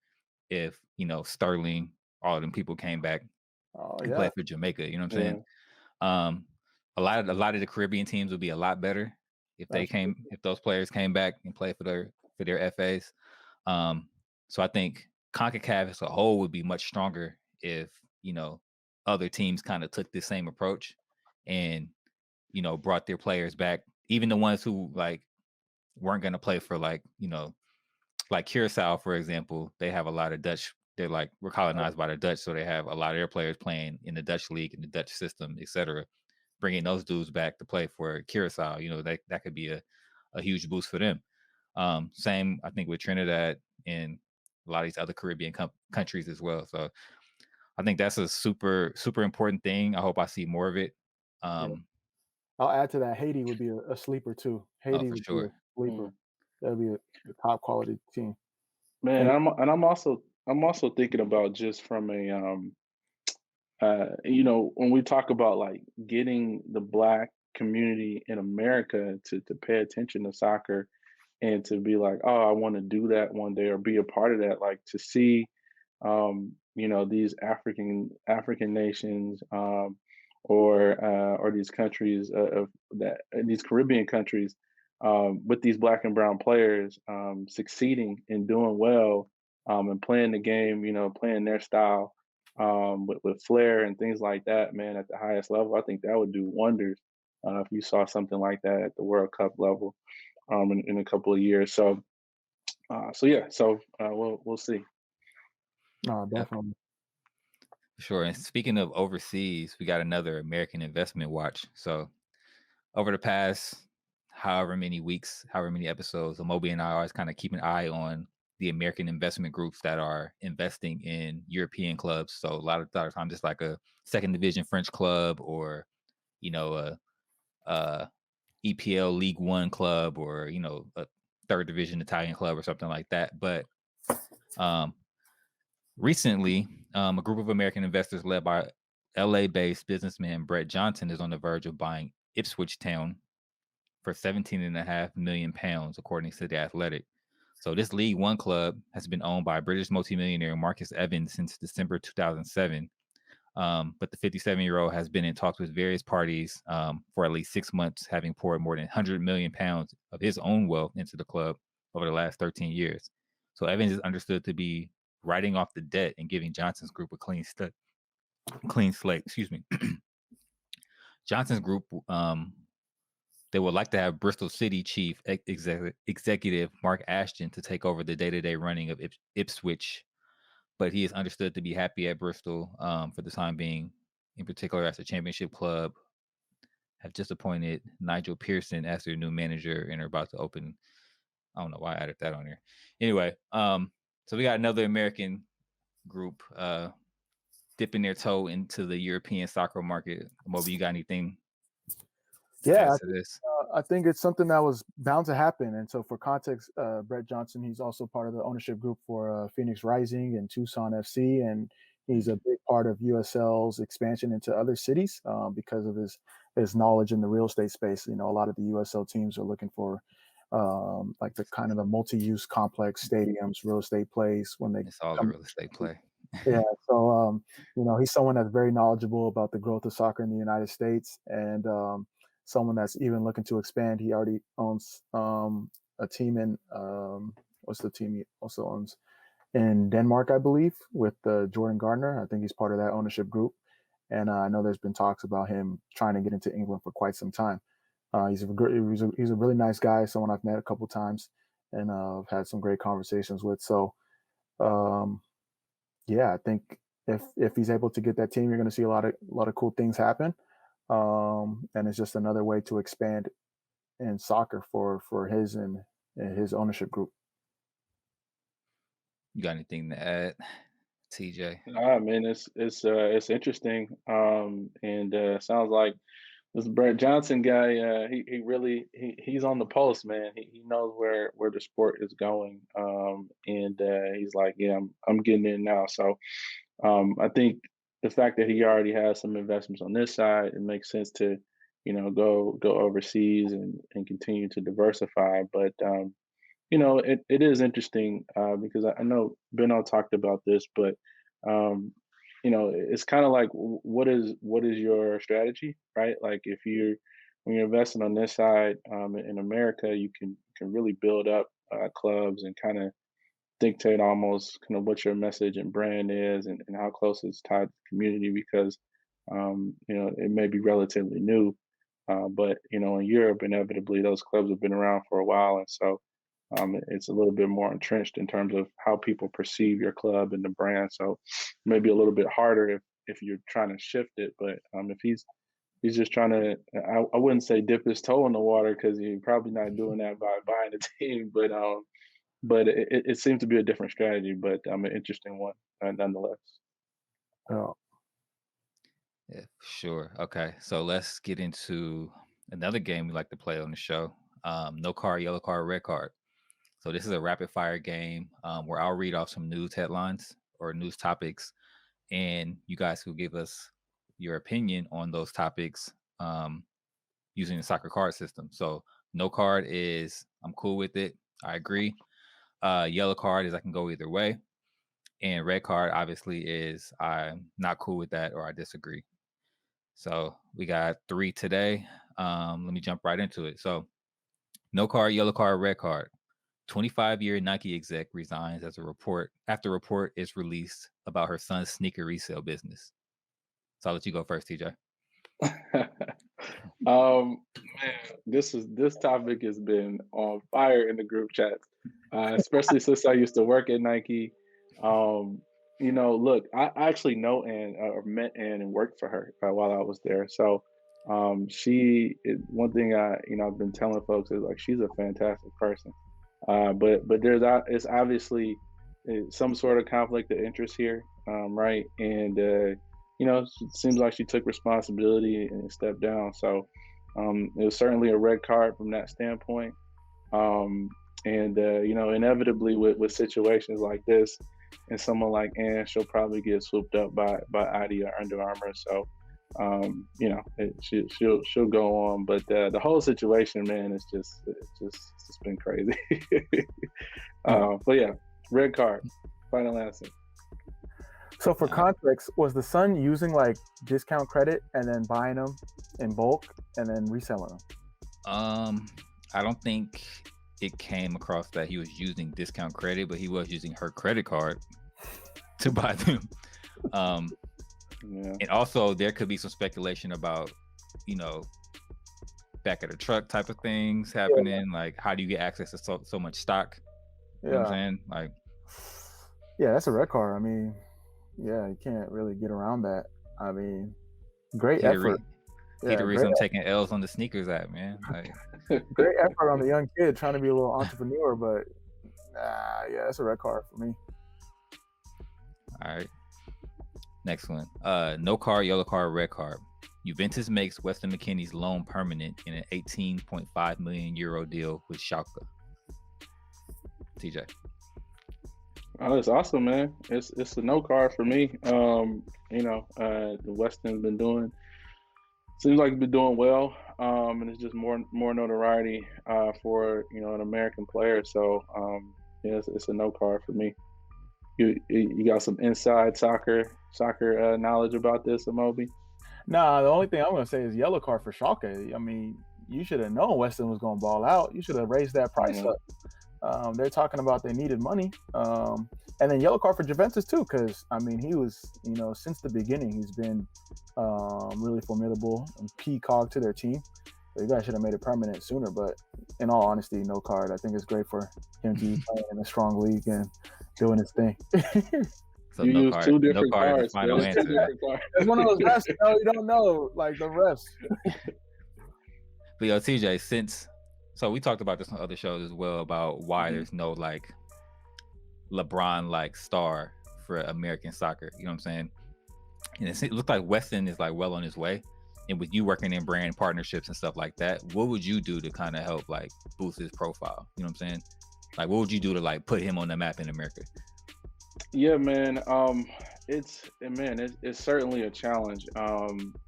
if Sterling, all of them people came back Oh and yeah, played for Jamaica. You know what I'm Yeah, saying? Um, a lot of the Caribbean teams would be a lot better that's true. if those players came back and played for their FAs. Um, so I think CONCACAF as a whole would be much stronger if other teams kind of took the same approach and brought their players back, even the ones who like weren't going to play for like Curacao, for example. They have a lot of Dutch. We're colonized by the Dutch, so they have a lot of their players playing in the Dutch league, in the Dutch system, etc. Bringing those dudes back to play for Curacao, that could be a huge boost for them. Same, I think, with Trinidad and a lot of these other Caribbean countries as well. So I think that's a super, super important thing. I hope I see more of it. Yeah. Um, I'll add to that. Haiti would be a sleeper too. oh, Haiti for would be a sure. sleeper. mm. That'd be a top quality team. Man, And I'm also thinking about just from a when we talk about like getting the black community in America to pay attention to soccer and to be like, oh, I want to do that one day or be a part of that, like to see these African nations, or these countries of that these Caribbean countries, with these black and brown players succeeding and doing well, and playing the game, playing their style, with flair and things like that, man, at the highest level. I think that would do wonders if you saw something like that at the World Cup level, in a couple of years. So yeah, we'll see. no, Yeah, definitely. for sure. And speaking of overseas, we got another American investment watch. So over the past however many weeks, however many episodes, Amobi and I always kind of keep an eye on the American investment groups that are investing in European clubs. So a lot of times it's like a second division French club, or a EPL League One club, or a third division Italian club or something like that. But um, recently, a group of American investors led by LA-based businessman Brett Johnson is on the verge of buying Ipswich Town for 17.5 million pounds, according to The Athletic. So this League One club has been owned by British multimillionaire Marcus Evans since December 2007. But the 57-year-old has been in talks with various parties for at least 6 months, having poured more than 100 million pounds of his own wealth into the club. over the last 13 years. So Evans is understood to be writing off the debt and giving Johnson's group a clean slate. Excuse me. Johnson's group, they would like to have Bristol City Chief Executive Mark Ashton to take over the day-to-day running of Ipswich, but he is understood to be happy at Bristol for the time being. In particular, as a championship club, have just appointed Nigel Pearson as their new manager and are about to open. I don't know why I added that on here. Anyway, so we got another American group dipping their toe into the European soccer market. Amobi, you got anything? Yeah, to this? I think it's something that was bound to happen. And so, for context, Brett Johnson, he's also part of the ownership group for Phoenix Rising and Tucson FC, and he's a big part of USL's expansion into other cities because of his knowledge in the real estate space. You know, a lot of the USL teams are looking for like the kind of the multi-use complex stadiums, real estate plays when they. It's all the real estate play. Yeah, so you know, he's someone that's very knowledgeable about the growth of soccer in the United States, and someone that's even looking to expand. He already owns a team in what's the team he also owns in Denmark, I believe, with Jordan Gardner. I think he's part of that ownership group, and I know there's been talks about him trying to get into England for quite some time. He's a really nice guy, someone I've met a couple times, and I've had some great conversations with. So. Yeah, I think if he's able to get that team, you're going to see a lot of cool things happen, and it's just another way to expand in soccer for his and his ownership group. You got anything to add, TJ? I mean, it's interesting, and sounds like this Brett Johnson guy. He really he's on the pulse, man. He knows where the sport is going, and he's like, yeah, I'm getting in now. So I think the fact that he already has some investments on this side, it makes sense to, go overseas and continue to diversify. But it is interesting because I know Beno talked about this, but it's kind of like what is your strategy, right? Like if when you're investing on this side in America, you can really build up clubs and kind of dictate almost kind of what your message and brand is and how close it's tied to the community because it may be relatively new, but in Europe inevitably those clubs have been around for a while, and so it's a little bit more entrenched in terms of how people perceive your club and the brand. So maybe a little bit harder if you're trying to shift it. But if he's just trying to, I wouldn't say dip his toe in the water because he's probably not doing that by buying a team. But it seems to be a different strategy. But an interesting one nonetheless. Oh. Yeah, sure. Okay, so let's get into another game we like to play on the show. No card, yellow card, red card. So this is a rapid fire game where I'll read off some news headlines or news topics, and you guys will give us your opinion on those topics using the soccer card system. So no card is I'm cool with it, I agree. Yellow card is I can go either way, and red card obviously is I'm not cool with that or I disagree. So we got 3 today. Let me jump right into it. So no card, yellow card, red card. 25-year Nike exec resigns after report is released about her son's sneaker resale business. So I'll let you go first, TJ. Man, this topic has been on fire in the group chats, especially since I used to work at Nike. Look, I actually know Ann or met Ann and worked for her while I was there. So one thing I've been telling folks is like she's a fantastic person. But it's obviously some sort of conflict of interest here, right? And it seems like she took responsibility and stepped down. So it was certainly a red card from that standpoint. And inevitably with situations like this, and someone like Ann, she'll probably get swooped up by Adi or Under Armour. So she'll go on, but the whole situation, man, it's just been crazy. But yeah, red card, final answer. So for context, was the son using like discount credit and then buying them in bulk and then reselling them? I don't think it came across that he was using discount credit, but he was using her credit card to buy them. And also there could be some speculation about, back of the truck type of things happening. Like, how do you get access to so much stock? You know what I'm saying? Like, yeah, that's a red card. I mean, you can't really get around that. I mean, great effort. He the reason I'm taking L's on the sneakers app, man. Like, great effort on the young kid trying to be a little entrepreneur, but that's a red card for me. All right. Next one. No card, yellow card, red card. Juventus makes Weston McKennie's loan permanent in an 18.5 million euro deal with Schalke. TJ. Oh, it's awesome, man. It's a no card for me. The Weston's been doing, seems like he's been doing well. And it's just more notoriety for an American player. So it's a no card for me. You got some inside soccer knowledge about this, Amobi? Nah, the only thing I'm gonna say is yellow card for Schalke. I mean, you should have known Weston was gonna ball out. You should have raised that price up. They're talking about they needed money. And then yellow card for Juventus too, because I mean he was, since the beginning he's been really formidable and key cog to their team. So you guys should have made it permanent sooner. But in all honesty, no card. I think it's great for him to be playing in a strong league and doing his thing. So you use two different cards. Final answer. It's one of those refs, you don't know, like the refs. But yo, TJ, so we talked about this on other shows as well about why there's no like LeBron-like star for American soccer. You know what I'm saying? And it looks like Weston is like well on his way. And with you working in brand partnerships and stuff like that, what would you do to kind of help like boost his profile? You know what I'm saying? Like, what would you do to like put him on the map in America? Yeah, man. It's certainly a challenge.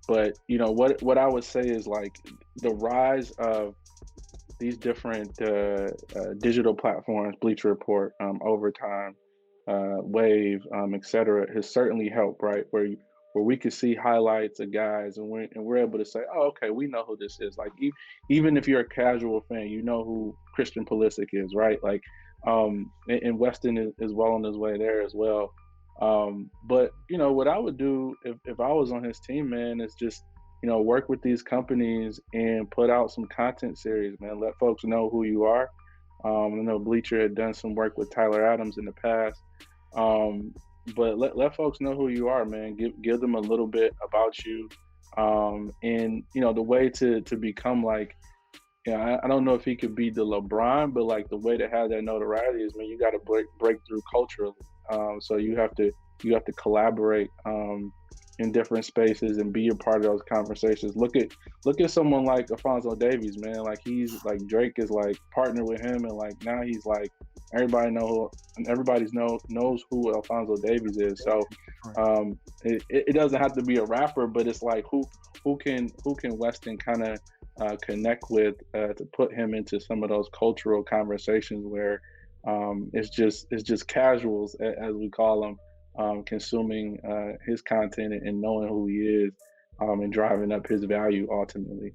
But what I would say is like the rise of these different digital platforms, Bleacher Report, Overtime, Wave, etc., has certainly helped, right? Where we could see highlights of guys, and we're able to say, oh, okay, we know who this is. Like even if you're a casual fan, you know who Christian Pulisic is, right? Like, and Weston is well on his way there as well. But what I would do if I was on his team, man, is just work with these companies and put out some content series, man. Let folks know who you are. I know Bleacher had done some work with Tyler Adams in the past. But let folks know who you are, man. Give them a little bit about you. And the way to become like, I don't know if he could be the LeBron, but like the way to have that notoriety is, man, you got to break through culturally. So you have to collaborate in different spaces and be a part of those conversations. Look at someone like Alphonso Davies, man. Like he's like Drake is like partnered with him, and like now he's like everybody knows who Alphonso Davies is. So it doesn't have to be a rapper, but it's like who can Weston kind of connect with to put him into some of those cultural conversations where it's just casuals, as we call them, consuming his content and knowing who he is, and driving up his value ultimately.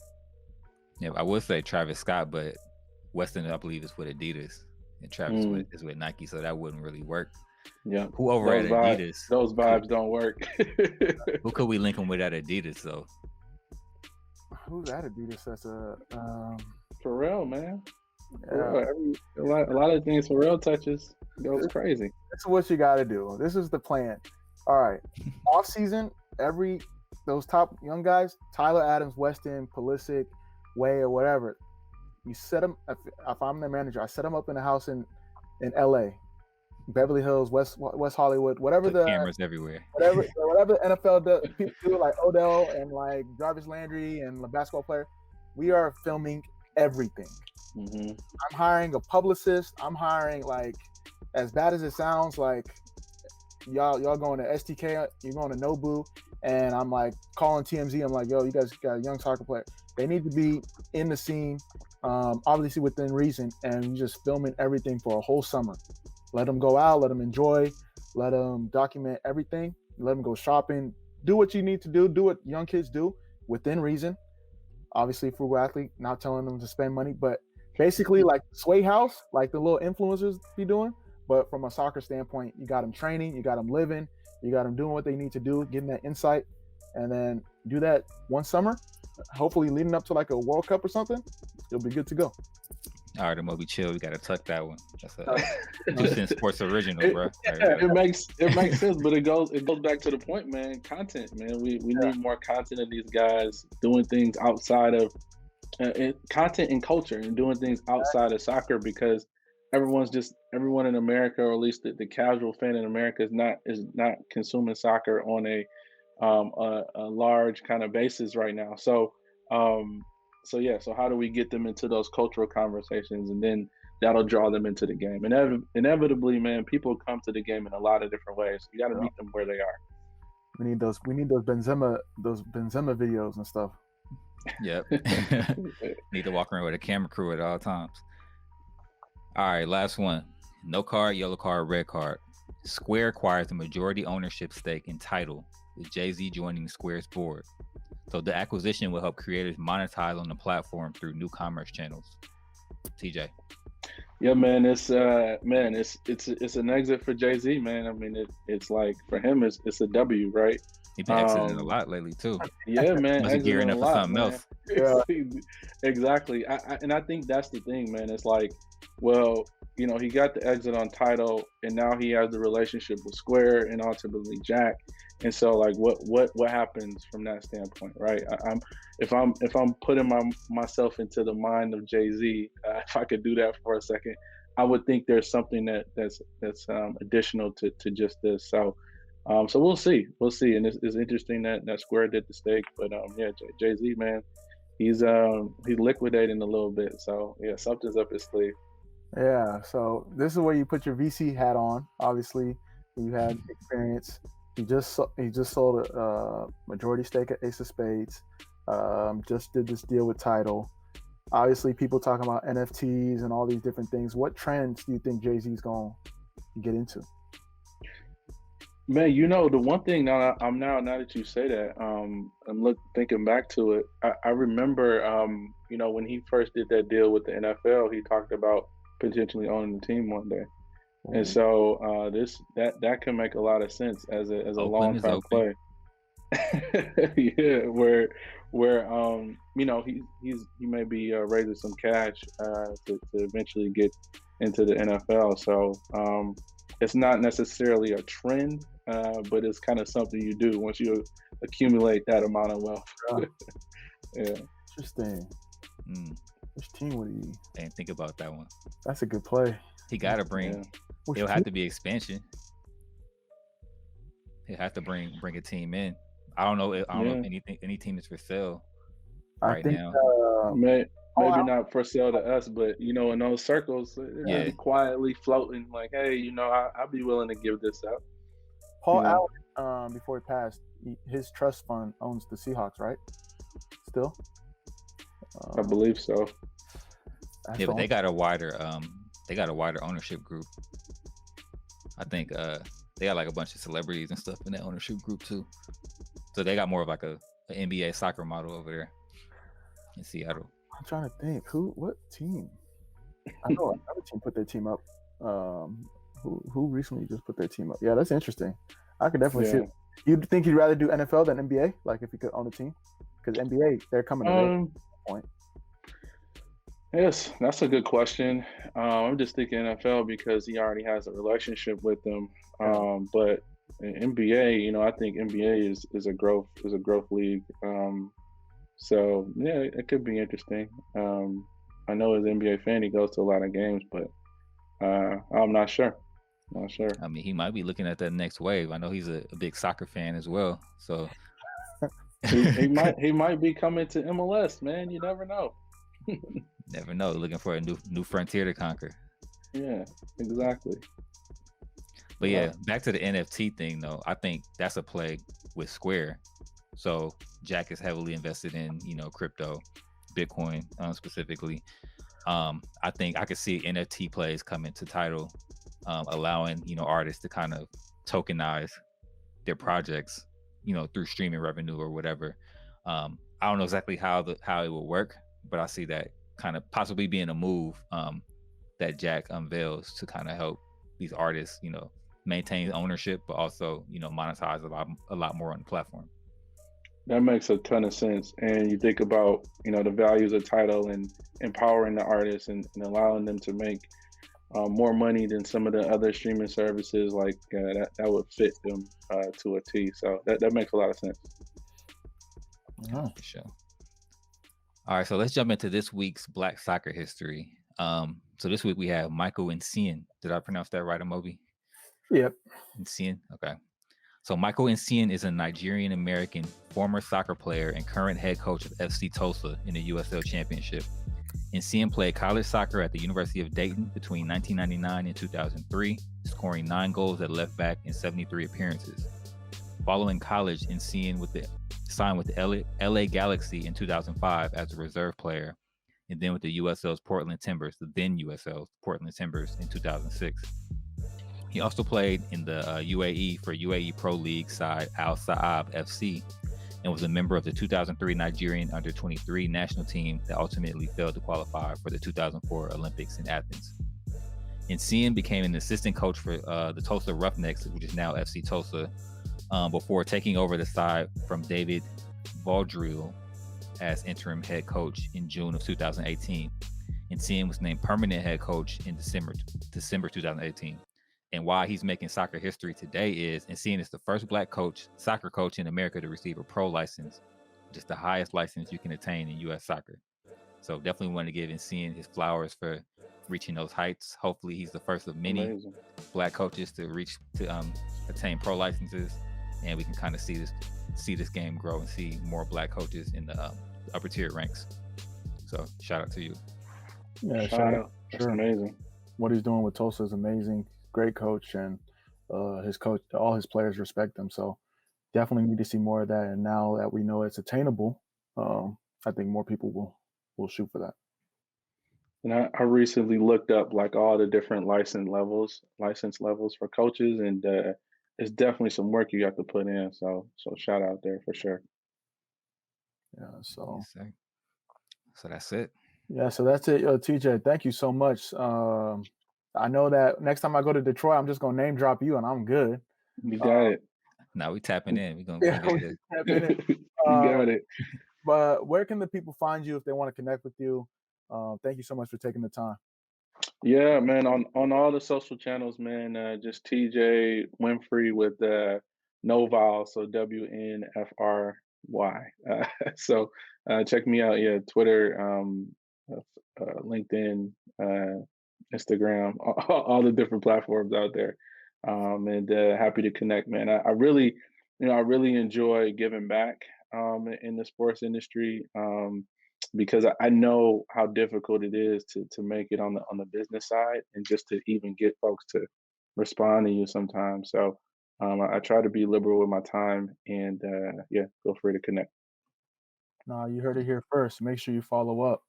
Yeah, I would say Travis Scott, but Weston, I believe, is with Adidas, and Travis is with Nike, so that wouldn't really work. Yeah, who over at Adidas? Those vibes don't work. Who could we link him with at Adidas though? Who's at Adidas? That's Pharrell, man. Yeah. A lot of things Pharrell touches goes crazy. This is what you got to do. This is the plan. All right, off season, those top young guys, Tyler Adams, Weston, Pulisic, Way, or whatever. You set them. If I'm the manager, I set them up in a house in LA, Beverly Hills, West Hollywood, whatever the cameras everywhere. Whatever the NFL people do, like Odell and like Jarvis Landry and the basketball player, we are filming everything. Mm-hmm. I'm hiring a publicist. I'm hiring, like, as bad as it sounds, like y'all going to STK, you're going to Nobu, and I'm like calling TMZ. I'm like, yo, you guys got a young soccer player. They need to be in the scene, obviously within reason, and just filming everything for a whole summer. Let them go out, let them enjoy, let them document everything, let them go shopping, do what you need to do what young kids do within reason. Obviously, frugal athlete, not telling them to spend money, but basically like Sway House, like the little influencers be doing. But from a soccer standpoint, you got them training, you got them living, you got them doing what they need to do, getting that insight, and then do that one summer, hopefully leading up to like a World Cup or something. You'll be good to go. All right, Amobi, chill. We gotta tuck that one. That's a 2Cents Sports original, bro. It makes sense, but it goes back to the point, man. Content, man. We need more content of these guys doing things outside of content and culture, and doing things outside of soccer, because everyone in America, or at least the casual fan in America, is not consuming soccer on a large kind of basis right now. So how do we get them into those cultural conversations, and then that'll draw them into the game. And inevitably, man, people come to the game in a lot of different ways. You got to meet them where they are. We need those Benzema videos and stuff. Yep. Need to walk around with a camera crew at all times. All right, last one. No card, yellow card, red card. Square acquires the majority ownership stake in Tidal, with Jay-Z joining Square's board. So the acquisition will help creators monetize on the platform through new commerce channels. TJ. Yeah, man, it's an exit for Jay-Z, man. I mean, it's like, for him, it's a W, right? He's been exiting a lot lately too. Yeah, man. Must be gearing up for something else. Yeah. Exactly. I think that's the thing, man. It's like, well, you know, he got the exit on Tidal, and now he has the relationship with Square and ultimately Jack. And so, like, what happens from that standpoint, right? If I'm putting myself into the mind of Jay-Z, if I could do that for a second, I would think there's something that's additional to just this. So we'll see, and it's interesting that Square did the stake, but yeah, Jay-Z, man, he's liquidating a little bit. So yeah, something's up his sleeve. Yeah. So this is where you put your VC hat on. Obviously, you had experience. He just sold a majority stake at Ace of Spades. Just did this deal with Tidal. Obviously, people talking about NFTs and all these different things. What trends do you think Jay-Z's going to get into? Man, you know, the one thing now that you say that, I'm thinking back to it. I remember, you know, when he first did that deal with the NFL, he talked about potentially owning the team one day. And so that can make a lot of sense as a long-term play. Yeah, where you know, he may be raising some cash to eventually get into the NFL. So it's not necessarily a trend, but it's kind of something you do once you accumulate that amount of wealth. Yeah. Interesting. Which team would he? I didn't think about that one. That's a good play. He got to bring. Yeah. It'll have to be expansion. He'll have to bring a team in. I don't know if any team is for sale right now. Maybe not for sale to us, but you know, in those circles, be quietly floating like, hey, you know, I'd be willing to give this up. Paul Allen, before he passed, his trust fund owns the Seahawks, right? Still, I believe so. Yeah, but they got a wider ownership group. I think they got like a bunch of celebrities and stuff in that ownership group too. So they got more of like a NBA soccer model over there in Seattle. I'm trying to think what team. I know another team put their team up. Who recently just put their team up? Yeah, that's interesting. I could definitely see it. You'd think you'd rather do NFL than NBA, like if you could own a team? Because NBA, they're coming to that point. Yes, that's a good question. I'm just thinking NFL because he already has a relationship with them. But in NBA, you know, I think NBA is a growth league. So yeah, it could be interesting. I know as an NBA fan, he goes to a lot of games, but I'm not sure. I mean, he might be looking at that next wave. I know he's a big soccer fan as well. So he might be coming to MLS, man. You never know. Never know. Looking for a new frontier to conquer. Yeah, exactly. But yeah, back to the NFT thing though. I think that's a play with Square. So Jack is heavily invested in, you know, crypto, Bitcoin specifically. I think I could see NFT plays come into Tidal, allowing, you know, artists to kind of tokenize their projects, you know, through streaming revenue or whatever. I don't know exactly how it will work, but I see that kind of possibly being a move that Jack unveils to kind of help these artists, maintain ownership, but also, monetize a lot more on the platform. That makes a ton of sense. And you think about, the values of title and empowering the artists and allowing them to make more money than some of the other streaming services, like that would fit them to a T. So that makes a lot of sense. Oh, for sure. All right, so let's jump into this week's Black soccer history. So this week we have Michael Nsien. Did I pronounce that right, Amobi? Yep. Nsien. Okay. So Michael Nsien is a Nigerian-American former soccer player and current head coach of FC Tulsa in the USL Championship. Nsien played college soccer at the University of Dayton between 1999 and 2003, scoring 9 goals at left back in 73 appearances. Following college, Nsien signed with the LA Galaxy in 2005 as a reserve player, and then with the USL's Portland Timbers, the then USL's Portland Timbers in 2006. He also played in the UAE for UAE Pro League side Al Saab FC and was a member of the 2003 Nigerian under-23 national team that ultimately failed to qualify for the 2004 Olympics in Athens. Nsien became an assistant coach for the Tulsa Roughnecks, which is now FC Tulsa, before taking over the side from David Vaudreuil as interim head coach in June of 2018. Nsien was named permanent head coach in December 2018. And why he's making soccer history today is Nsien is the first Black soccer coach in America to receive a pro license, which is the highest license you can attain in U.S. soccer. So definitely want to give Nsien his flowers for reaching those heights. Hopefully he's the first of many Amazing. Black coaches to attain pro licenses, and we can kind of see this game grow and see more Black coaches in the upper tier ranks. So shout out to you. Yeah, shout out. That's amazing. What he's doing with Tulsa is amazing. Great coach, and his coach, all his players respect him. So definitely need to see more of that. And now that we know it's attainable, I think more people will shoot for that. And I recently looked up like all the different license levels for coaches, and it's definitely some work you have to put in. So shout out there for sure. Yeah. So that's it. Yeah. So that's it, TJ. Thank you so much. I know that next time I go to Detroit, I'm just gonna name drop you, and I'm good. You got it. Now we tapping in. We're Yeah, gonna we tapping in. You got it. But where can the people find you if they want to connect with you? Thank you so much for taking the time. Yeah, man. On all the social channels, man. Just TJ Winfrey with no vowel, so WNFRY. So check me out. Yeah, Twitter, LinkedIn, Instagram, all the different platforms out there. And happy to connect, man. I really enjoy giving back in the sports industry. Because I know how difficult it is to make it on the business side, and just to even get folks to respond to you sometimes. So I try to be liberal with my time, and feel free to connect. No, you heard it here first. Make sure you follow up.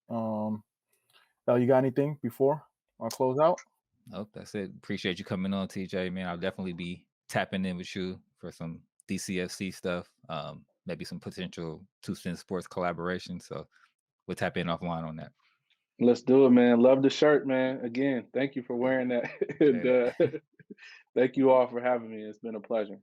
You got anything before I close out? Nope, that's it. Appreciate you coming on, TJ. Man, I'll definitely be tapping in with you for some DCFC stuff. Maybe some potential 2Cents Sports collaboration. So we'll tap in offline on that. Let's do it, man. Love the shirt, man. Again, thank you for wearing that. And thank you all for having me. It's been a pleasure.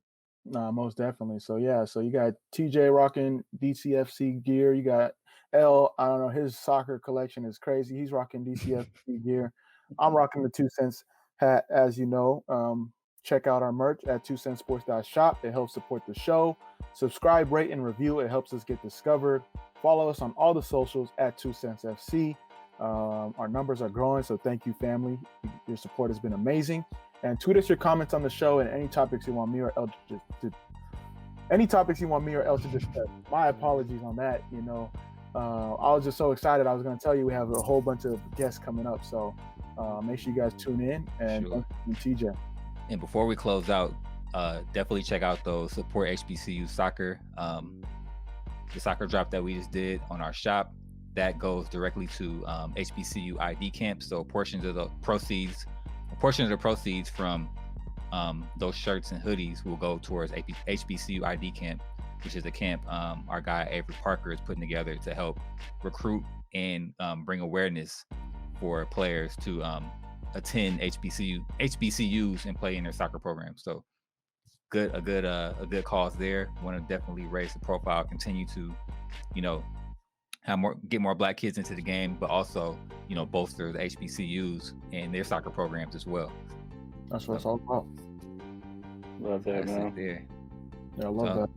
Nah, most definitely. So you got TJ rocking DCFC gear. You got L, I don't know, his soccer collection is crazy. He's rocking DCFC gear. I'm rocking the 2Cents hat, as you know. Check out our merch at 2centsports.shop. It helps support the show. Subscribe, rate, and review. It helps us get discovered. Follow us on all the socials at 2CentsFC. Our numbers are growing, so thank you, family. Your support has been amazing. And tweet us your comments on the show and any topics you want me or El to discuss. My apologies on that. I was just so excited. I was going to tell you we have a whole bunch of guests coming up. So make sure you guys tune in. And Sure. Thank you, TJ. And before we close out, definitely check out those support HBCU soccer. The soccer drop that we just did on our shop, that goes directly to HBCU ID camps. So portions of the proceeds from those shirts and hoodies will go towards HBCU ID camp, which is a camp our guy Avery Parker is putting together to help recruit and bring awareness for players to attend HBCUs and play in their soccer programs. So a good cause there. Want to definitely raise the profile, continue to, get more Black kids into the game, but also, bolster the HBCUs and their soccer programs as well. That's what it's all about. Love that, That's man. it there. Yeah, I love that.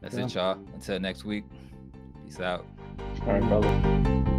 That's it, y'all. Until next week. Peace out. All right, brother.